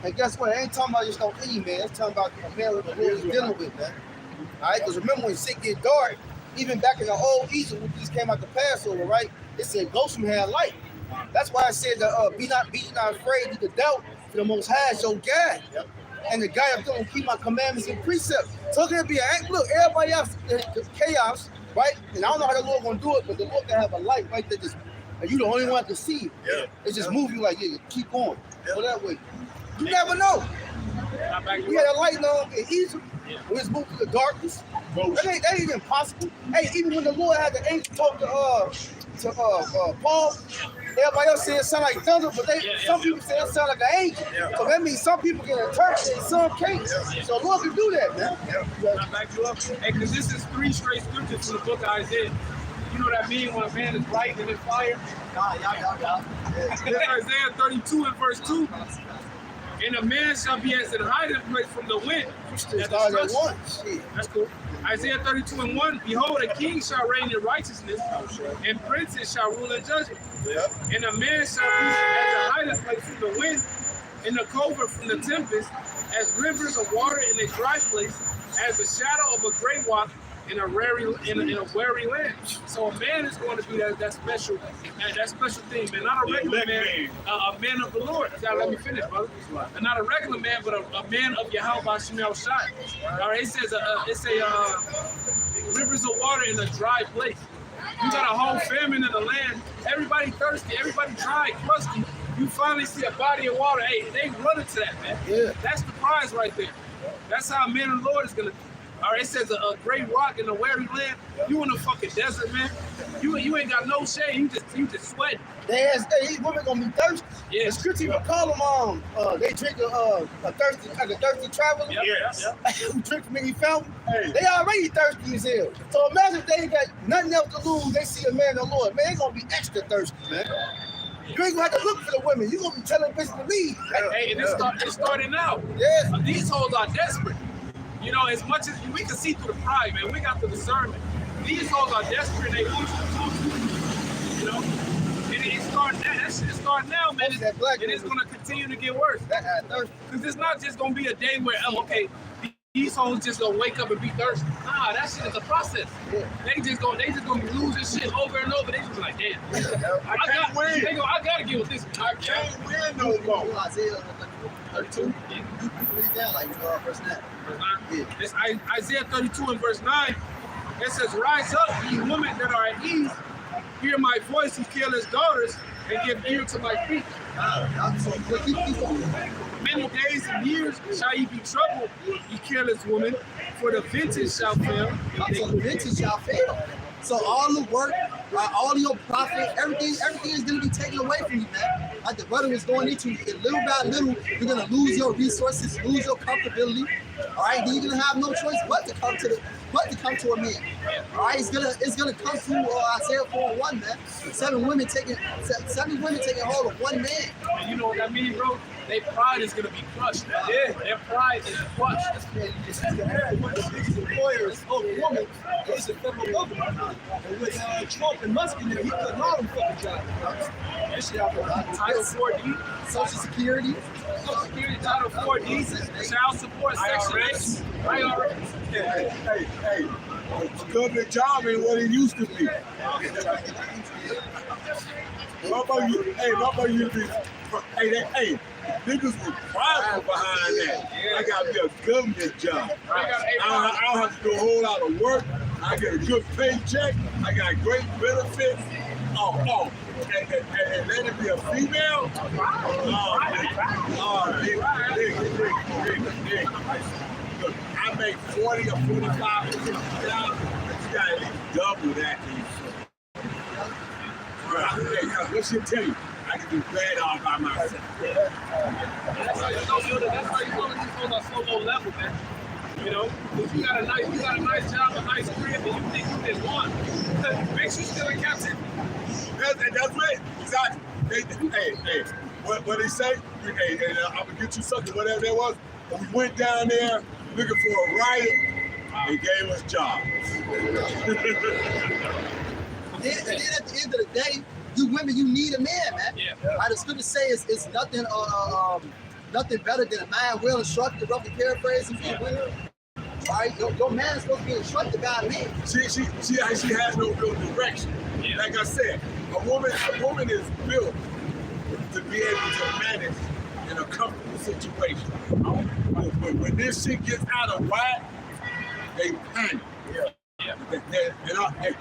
And guess what? I ain't talking about just no any man. It's talking about a man with the Lord is dealing with, man. All right? Because remember when shit get dark, even back in the old Egypt, when we just came out the Passover, right? It said Goshen had light. That's why I said that be not afraid of the doubt, for the Most High is your guide. And the guy I'm going to keep my commandments and precepts. So it's gonna be look, everybody else chaos, right? And I don't know how the Lord gonna do it, but the Lord can have a light right there, just and you the only one to see it. It's just moving like keep going. Go that way. You never know. We had a light on in Egypt. We was moved to the darkness. That ain't even possible. Hey, even when the Lord had the angel talk to Paul, everybody else said it sound like thunder, but some people say it sound like an angel. So that means some people can interpret it and some can't. So Lord can do that, man. Can I back you up? Hey, because this is 3 straight scriptures from the book of Isaiah. You know what I mean when a man is light and in fire? Isaiah 32 and verse 2. And a man shall be as an hiding place from the wind. That's cool. Isaiah 32 and 1. Behold, a king shall reign in righteousness, and princes shall rule in judgment. And a man shall be as a hiding place from the wind, in the covert from the tempest, as rivers of water in a dry place, as the shadow of a great rock in a weary land. So a man is going to be that special thing, man. Not a regular man, a man of the Lord. Now let me finish, brother. And not a regular man, but a man of Yahweh Shemel Shai. All right, it says rivers of water in a dry place. You got a whole famine in the land. Everybody thirsty, everybody dry, crusty. You finally see a body of water. Hey, they running to that, man. That's the prize right there. That's how a man of the Lord is gonna. All right, it says a great rock in a weary land. You in the fucking desert, man. You ain't got no shade. You just sweating. These women gonna be thirsty. Yeah. The scripture even call them they drink a thirsty traveler. Who drink from any fountain. They already thirsty as hell. So imagine if they ain't got nothing else to lose. They see a man of the Lord. Man, they gonna be extra thirsty, man. You ain't gonna have to look for the women. You gonna be telling bitches to leave. Hey, and it started now. Yeah. These hoes are desperate. You know, as much as we can see through the pride, man, we got the discernment. These hoes are desperate. They want you. You know, it's starting now. That shit is starting now, man. And it's gonna continue to get worse. Because it's not just gonna be a day where, these hoes just gonna wake up and be thirsty. Nah, that shit is a process. They just gonna be losing shit over and over. They just be like, damn, I gotta get with this. I can't win no more. Isaiah 32. You read that like verse 9. It's Isaiah 32 and verse 9. It says, rise up, ye women that are at ease. Hear my voice, ye careless daughters, and give ear to my feet. Many days and years shall ye be troubled, ye careless woman, for the vintage shall fail. So the vintage shall fail. So all the work all your profit, everything is gonna be taken away from you, man. Like the brother was going into, little by little, you're gonna lose your resources, lose your comfortability. All right, then you're gonna have no choice but to come to a man. All right, it's gonna come through Isaiah 4:1, man. Seven women taking hold of one man. And you know what that means, bro? Their pride is gonna be crushed. Yeah, their pride is crushed. This is one of the biggest employers of women is the federal government. And with Trump and Musk in there, he couldn't all them fucking jobs. That shit out there. Title 4D, Social Security, Title 4D, child support, Section 8, IRS. Hey, government job ain't what it used to be. My mother used to be, hey, niggas was prideful behind that. I gotta be a government job. I don't have to do a whole lot of work. I get a good paycheck. I got great benefits. And let it be a female? Look, I make 40 or 45 jobs. You gotta at least double that. What should tell you? I can do bad all by myself. That's how you know these on a solo level, man. You know, if you got a nice job, a nice crib, and you think you just won, it makes you still in captivity. That's right. Exactly. Hey, what they say? Hey, I'm gonna get you something, whatever that was. But we went down there looking for a riot. They gave us jobs. And then at the end of the day, you women, you need a man, man. Yeah. Right, the scripture says it's nothing better than a man well instructed, roughly paraphrasing for the women. Right? Your man is supposed to be instructed by a man. She has no real direction. Yeah. Like I said, a woman is built to be able to manage in a comfortable situation. When this shit gets out of whack, they panic.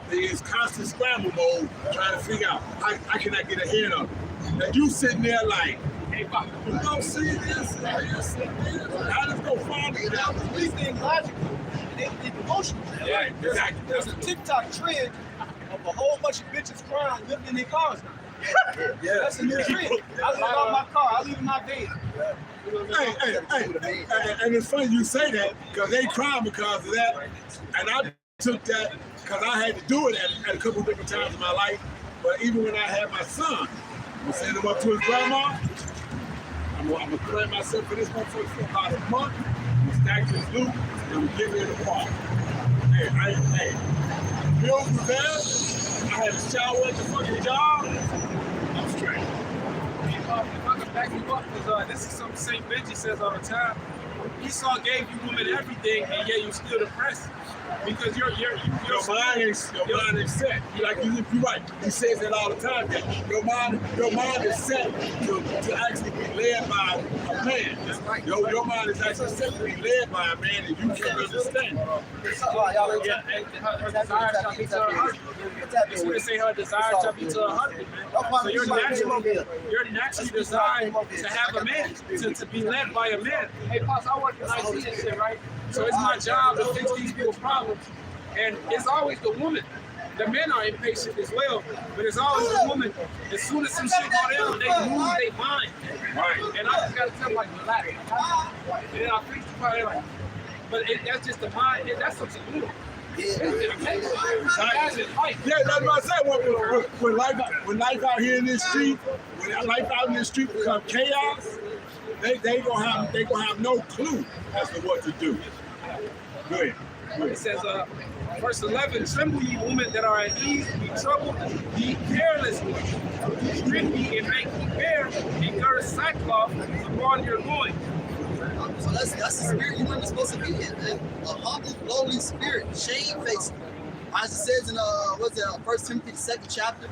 There's constant scramble mode trying to figure out how can I get ahead of it. And you sitting there like, hey, Pop, you don't see this? I just go find it. These things logical. They emotional. Yeah, exactly. There's a TikTok trend of a whole bunch of bitches crying, living in their cars now. Yeah, that's a new trend. I live out my car. I live in my bed. Hey, and it's funny you say that because they cry because of that. And I took that because I had to do it at a couple of different times in my life. But even when I had my son, I'm going to send him up to his grandma. I'm going to plan myself for this motherfucker for about a month. I'm going to stack his loot and I'm going to give it a walk. Hey, bills were there. I had to shower at the fucking job. I'm straight. If I can back you up, because this is something St. Benji says all the time. Esau gave you women everything, and yet you still depressed. Because your mind is set. You're right. He says that all the time. That your mind is set to actually be led by a man. That's right. Your mind is actually set to be led by a man, and you can't understand. Her desire shall be to her husband. It's going to say her desire shall be to her husband, man. So you're naturally designed to have a man, to be led by a man. Hey, Pops, I work in IT and shit, right? So it's my job to fix these people's problems. And it's always the woman. The men are impatient as well, but it's always the woman. As soon as some shit go down, they lose their mind. Right. And I just got to tell them, like, relax. And then I fix the problem, like, but that's just the mind. That's what you do. Yeah, that's what I said. When life out here in this street, when life out in this street become chaos, they gonna have no clue as to what to do. Go ahead. It says, verse 11, tremble ye women that are at ease, be troubled, be careless, strip ye and make ye bare, and gird sackcloth upon your loins. So that's the spirit you women are supposed to be in, man. A humble, lowly spirit, shamefaced. As it says in 1 Timothy, the 2nd chapter,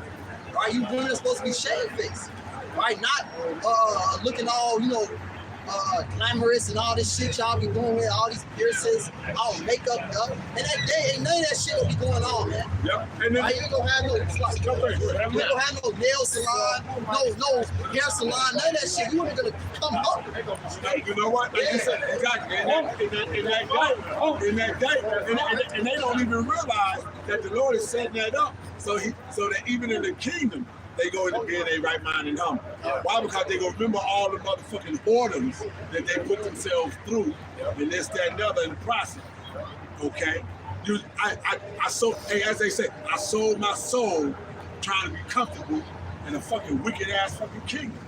right? You women are supposed to be shamefaced, right? Not looking all, glamorous and all this shit y'all be doing with all these piercings, all makeup up. And that day, ain't none of that shit will be going on, man. Yep. And then, Right? You ain't gonna have no, you ain't gonna have no nail salon, no hair salon, none of that shit. You ain't gonna come up. you know what? Like you said, exactly. In that day, and they don't even realize that the Lord is setting that up so that even in the kingdom, they go into bed, they right mind and humble. Why? Because they gonna remember all the motherfucking whoredoms that they put themselves through, and this, that, and the other in the process. Okay? I sold, hey, as they say, I sold my soul trying to be comfortable in a fucking wicked ass fucking kingdom.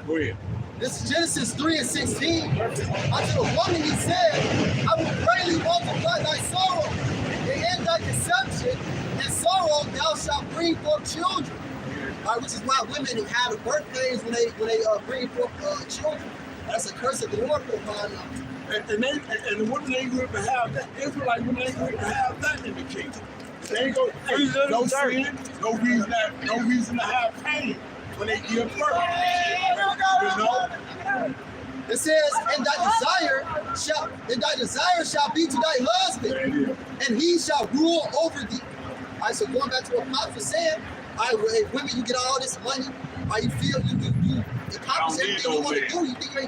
Go ahead. This is Genesis 3:16. Unto the woman he said, I will greatly multiply thy sorrow, and in thy conception and sorrow thou shalt bring forth children. Which is why women have the birth pains when they bring forth children. That's a curse of the Lord upon them. And the women ain't going to have that. Israelite women ain't going to have that in the kingdom. They ain't going to no sin, no reason to have pain when they give birth. You know? It says, and thy desire shall be to thy husband, and he shall rule over thee. All right, so going back to what Pops was saying, all right, hey, women, you get all this money, you feel you accomplish everything you want to do. You think you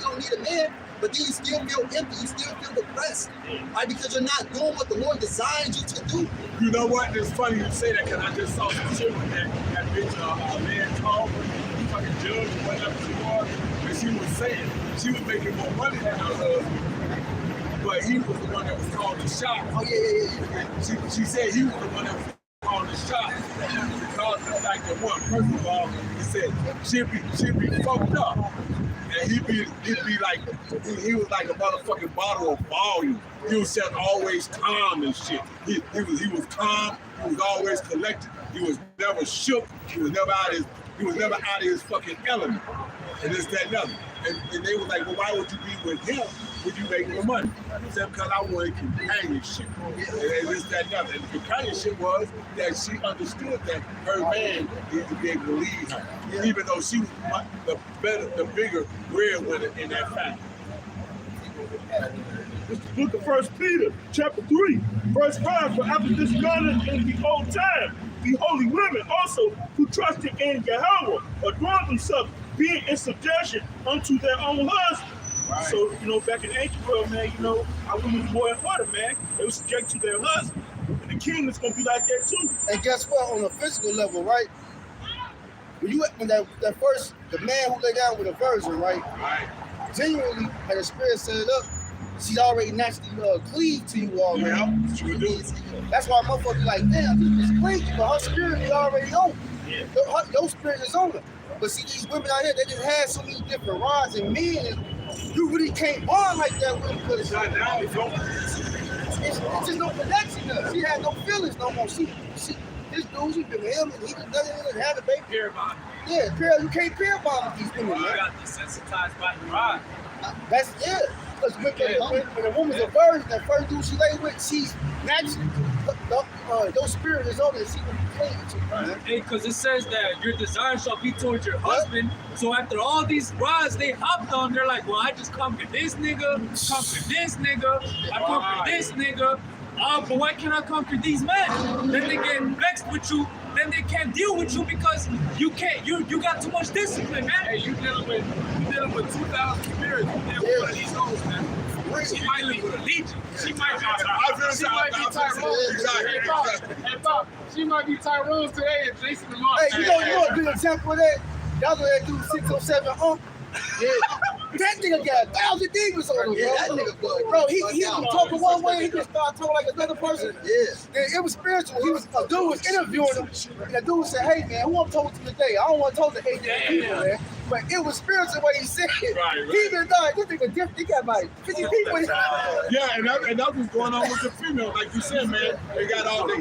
don't need a man, but then you still feel empty, you still feel depressed, right? Because you're not doing what the Lord designed you to do. You know what? It's funny you say that because I just saw some shit with that bitch, a man called fucking judge or whatever she was, and she was saying she was making more money than her husband, but he was the one that was calling the shots. Oh yeah. She said he was the one that was calling the shots because of the fact that first of all, he said she'd be fucked up. And he'd be like, he was like a motherfucking bottle of volume. He was just always calm and shit. He was calm. He was always collected. He was never shook. He was never out of his fucking element. And this, that, and other. And they was like, well, why would you be with him? Would you make more money? He said, because I wanted companionship. And this, that, and other. And the companionship was that she understood that her man needed to be able to lead her. Yeah. Even though she was the bigger breadwinner in that family. It's the book of 1 Peter, chapter 3, verse 5. For after this manner in the old time, the holy women also who trusted in Yahweh adorned themselves, being in subjection unto their own husbands. Right. So, back in ancient world, man, our women was more important, man. They were subject to their husbands. And the king is going to be like that, too. And guess what? On a physical level, right? When the man who lay down with a virgin, right? Genuinely had a spirit set it up, she's already naturally cleaved to you already. Yeah, she would do. That's why motherfuckers like, damn, this is clean, but her spirit is already on. Yeah. Your spirit is on her. But see, these women out here, they just had so many different rods, and men, you really can't bond like that with them because it's just no connection there. She had no feelings no more. This dude, she been with him, and he just doesn't have a baby. Pair bond. Yeah, you can't pair bond with these women, man. You got desensitized by the rod. That's it. Because when a woman's a virgin, that first dude she lay with, she's naturally, your spirit is on it, she will be clean to you, man. Hey, because it says that your desire shall be towards your husband. So after all these rods they hopped on, they're like, well, I just conquered this nigga, I conquered this nigga. But why can't I conquer these men? Then they get vexed with you. Then they can't deal with you because you got too much discipline, man. Hey, you dealing with 2,000 spirits. You dealing with one of these hoes, man. She might be with a legion. She might be Tyrone. Hey, Bob, she might be Tyrone today and Jason Lamar. Hey, you know a good example of that? Y'all know that dude 607 Yeah. That nigga got 1,000 demons on him, bro. Yeah, that nigga good. Bro, he was talking one way, he just started talking like another person. Yeah. And it was spiritual. A dude was interviewing him, and the dude said, hey, man, who I'm talking to today? I don't want to talk to 8 different people, man. But it was spiritual what he said. Right. He even died. This nigga different. He got like 50 people in Yeah, and that's what's going on with the female. Like you said, man, they got all this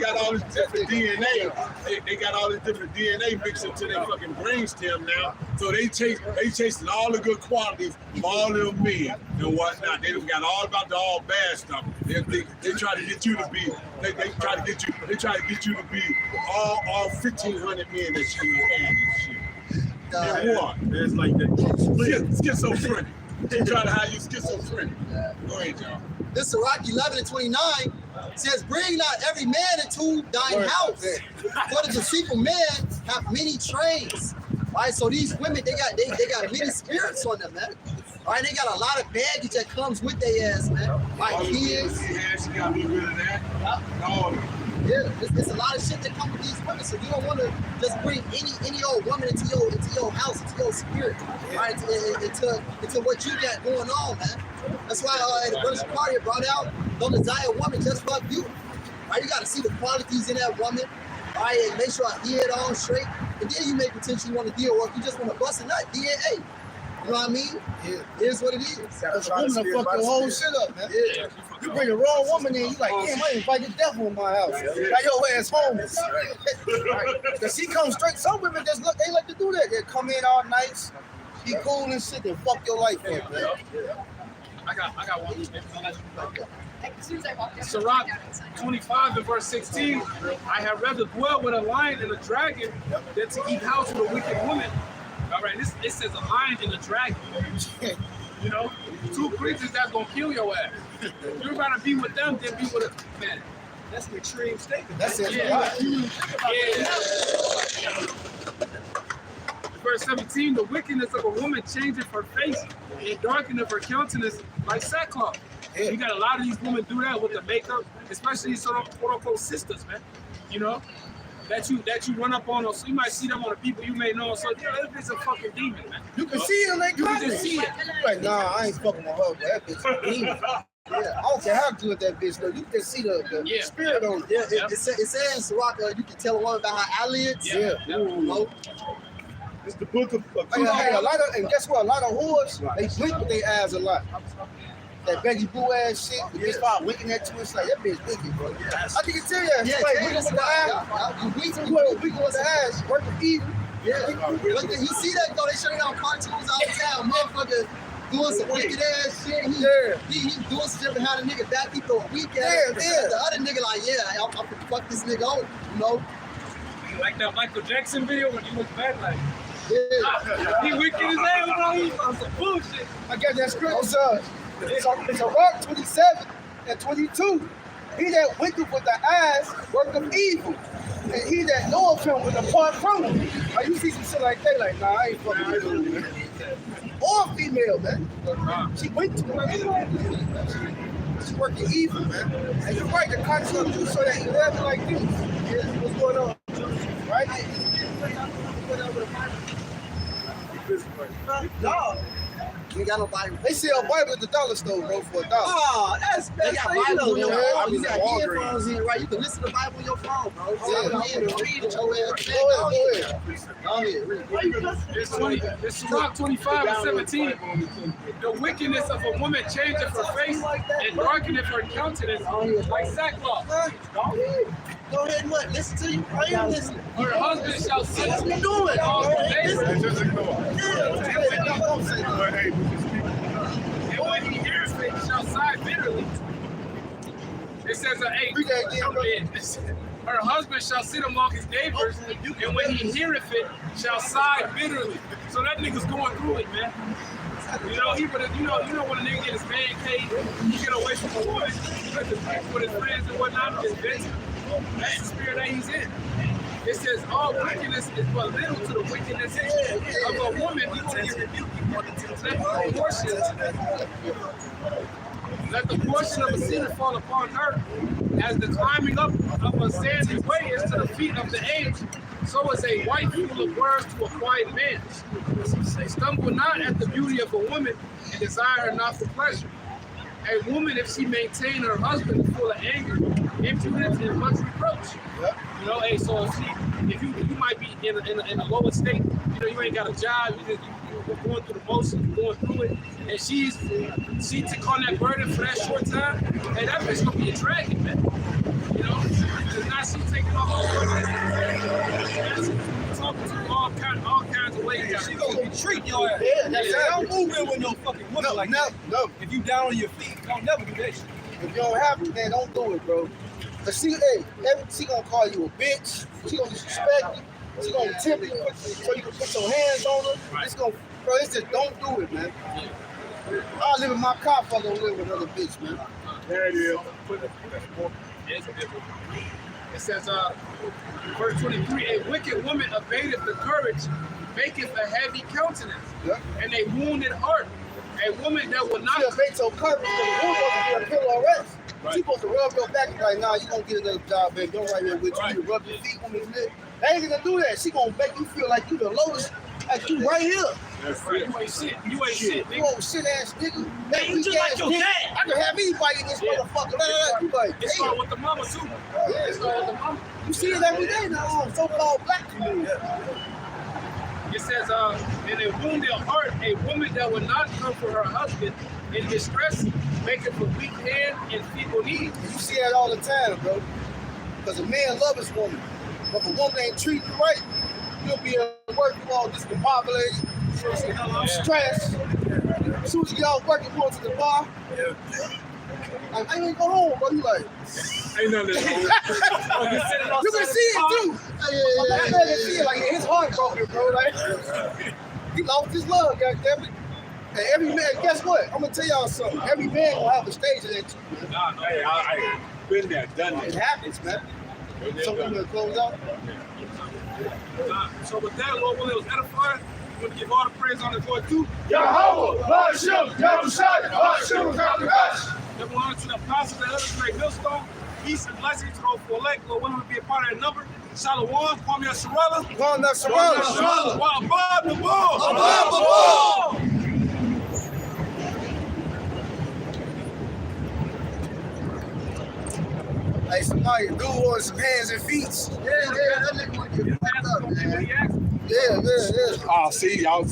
different DNA. They got all this different DNA mixed into their fucking brainstem now. So they chasing all the good qualities of all them men and whatnot. They got all about the all bad stuff. They try to get you to be. They try to get you to be all 1,500 men that she had and shit. And war. It's like that. Schizophrenic. They try to hire you schizophrenic. Go ahead, y'all. This Sirach 11:29 says, "Bring not every man into thine house, for the deceitful man have many trains." Right, so these women, they got many spirits on them, man. All right, they got a lot of baggage that comes with their ass, man. Like kids. She got me rid of that. No. Yeah, it's a lot of shit that comes with these women. So you don't want to just bring any old woman into your house, into your spirit, right? Into what you got going on, man. That's why the British Party brought out, don't desire a woman just for beauty. Right? You got to see the qualities in that woman. Right? And make sure I hear it on straight. And then you may potentially want to deal, or if you just want to bust a nut, DNA. You know what I mean? Yeah. Here's what it is. That's a woman to fuck your whole shit up, man. Yeah. You bring a wrong woman in, you like, damn, I invited the devil in my house. Got your ass homeless. Cause she comes straight. Some women just look, they like to do that. They come in all nice, be cool and shit, and fuck your life up, man. I got one. Sirach 25 and verse 16. I have rather dwell with a lion and a dragon than to keep house with a wicked woman. All right, it says a lion and a dragon. You know, two creatures that's gonna kill your ass. You'd rather be with them than be with a man. That's an extreme statement. That's it. Yeah. Verse 17, the wickedness of a woman changeth her face and darkeneth her countenance like sackcloth. You got a lot of these women do that with the makeup, especially these sort of quote unquote sisters, man. You know, that you run up on, so you might see them on the people you may know. So yeah, that bitch a fucking demon, man. You can see it like you can just see it. Like, nah, I ain't fucking with her. That bitch a demon. Yeah, I don't care how good that bitch look. You can see the spirit on it. Yeah, it says in Sirach, you can tell a woman about her eyelids. Yeah. It's the book of Hey, a lot of, and guess what? A lot of whores, they blink with their eyes a lot. That Becky Boo ass shit, the bitch start winking at you. It's like, that bitch wicked, bro. I think it's tell you, it's like winking with the eyes. You winking with the eyes, working evil. Yeah, but you see that though? They show it on cartoons all the time. Motherfucker doing some wicked ass shit. He doing some shit behind a nigga back. He throw a weak ass. The other nigga like, yeah, I'm gonna fuck this nigga over. You know? Like that Michael Jackson video when you look back like, yeah. He wicked his ass, bro. He on some bullshit. I got that scripture. It's a rock 27 and 22. He that wicked with the eyes work of evil, and he that knoweth him will depart from him. Like, you see some shit like that, like, nah, I ain't fucking with you. Or female, man. She wicked. She's working evil, man. And you're right, the concept you so that you have like this. Yeah, what's going on? Right? No. You got no Bible. They sell Bible at the dollar store, bro, for $1. Oh, that's they got Bible on your phone. You got Walgreens. headphones in, right? You can listen to the Bible on your phone, bro. Read it your ass. Go ahead, read. It's Sirach 25 and 17. The wickedness of a woman changeth her face and darkeneth her countenance like sackcloth. Go ahead and what? Listen to you. Why you listening? Her husband shall sit What you doing? Just ignore. and when he hears it, he shall sigh bitterly. It says, her husband shall sit among his neighbors, and when he heareth it, shall sigh bitterly. So that nigga's going through it, man. You know, when a nigga get his man cave, he get away from a woman, he let the drink with his friends and whatnot, his venture. That's the spirit that he's in. It says all wickedness is but little to the wickedness of a woman. We want to get let the portion of a sinner fall upon her, as the climbing up of a sandy way is to the feet of the aged. So is a wife full of words to a quiet man. Stumble not at the beauty of a woman, and desire her not for pleasure. A woman, if she maintain her husband, is full of anger, impudence, and much reproach. You know, hey, so if you might be in a lower state, you know, you ain't got a job, you're going through the motions, going through it, and she took on that burden for that short time, hey, that bitch gonna be a dragon, man. You know, because now she's taking off all talking to you all kinds of ways. She gonna treat your ass. Don't move in with no fucking woman like that. No. If you down on your feet, don't never do that shit. If you don't have it, man, don't do it, bro. Cause she gonna call you a bitch. She gonna disrespect you. She gonna tip you so you can put your hands on her. It's gonna, bro. It's just don't do it, man. I'll live in my car if I don't live with another bitch, man. There it is. It says, verse 23, a wicked woman abated the courage, maketh a heavy countenance, and a wounded heart. A woman that will not She abate your courage because the woman supposed to be a pillow arrest. She supposed to rub your back and be like, nah, you gonna get another job, baby. Don't right here with you. You rub your feet on his lip. They ain't gonna do that. She gonna make you feel like you the lowest, like you right here. That's right. it. You ain't shit. You ain't shit, You old shit ass nigga. Man, you just like your dad. I can have anybody in this motherfucker. You like, It started with the mama too. It started with the mama. you see it every day now. So-called black community. It says, in a wounded heart, a woman that will not comfort her husband in distress, maketh a weak hand and feeble knees. You see that all the time, bro. Because a man loves his woman. But if a woman ain't treating you right, you'll be at work, you all discombobulated, stressed. As soon as you get out work, you go to the bar. Like, I ain't go home, bro. You like, Ain't nothing wrong. you can see it too. That man can see it, like his heart broken, bro. Like, he lost his love, goddammit. And every man, guess what? I'm gonna tell y'all something. Every man gonna have a stage of that too, man. Hey, I been there, done It that. happens, man. So we're gonna close out. So with that, Lord willing, it was edifying. I'm going to give all the praise on the Lord too. Yahweh, Hashem, Yahushua, Hashem, Yahushua. Double honor to the apostles that others great millstone. Peace and blessings to those for elect. Lord willing, to be a part of that number. Shalom, Kwame Yasharala. One that's surrounded. Wow, Bob the Bull. Above the wall. Hey, somebody, dude on some hands and feet. Yeah, that nigga want to get fucked up, man. Yeah. Oh, see, y'all.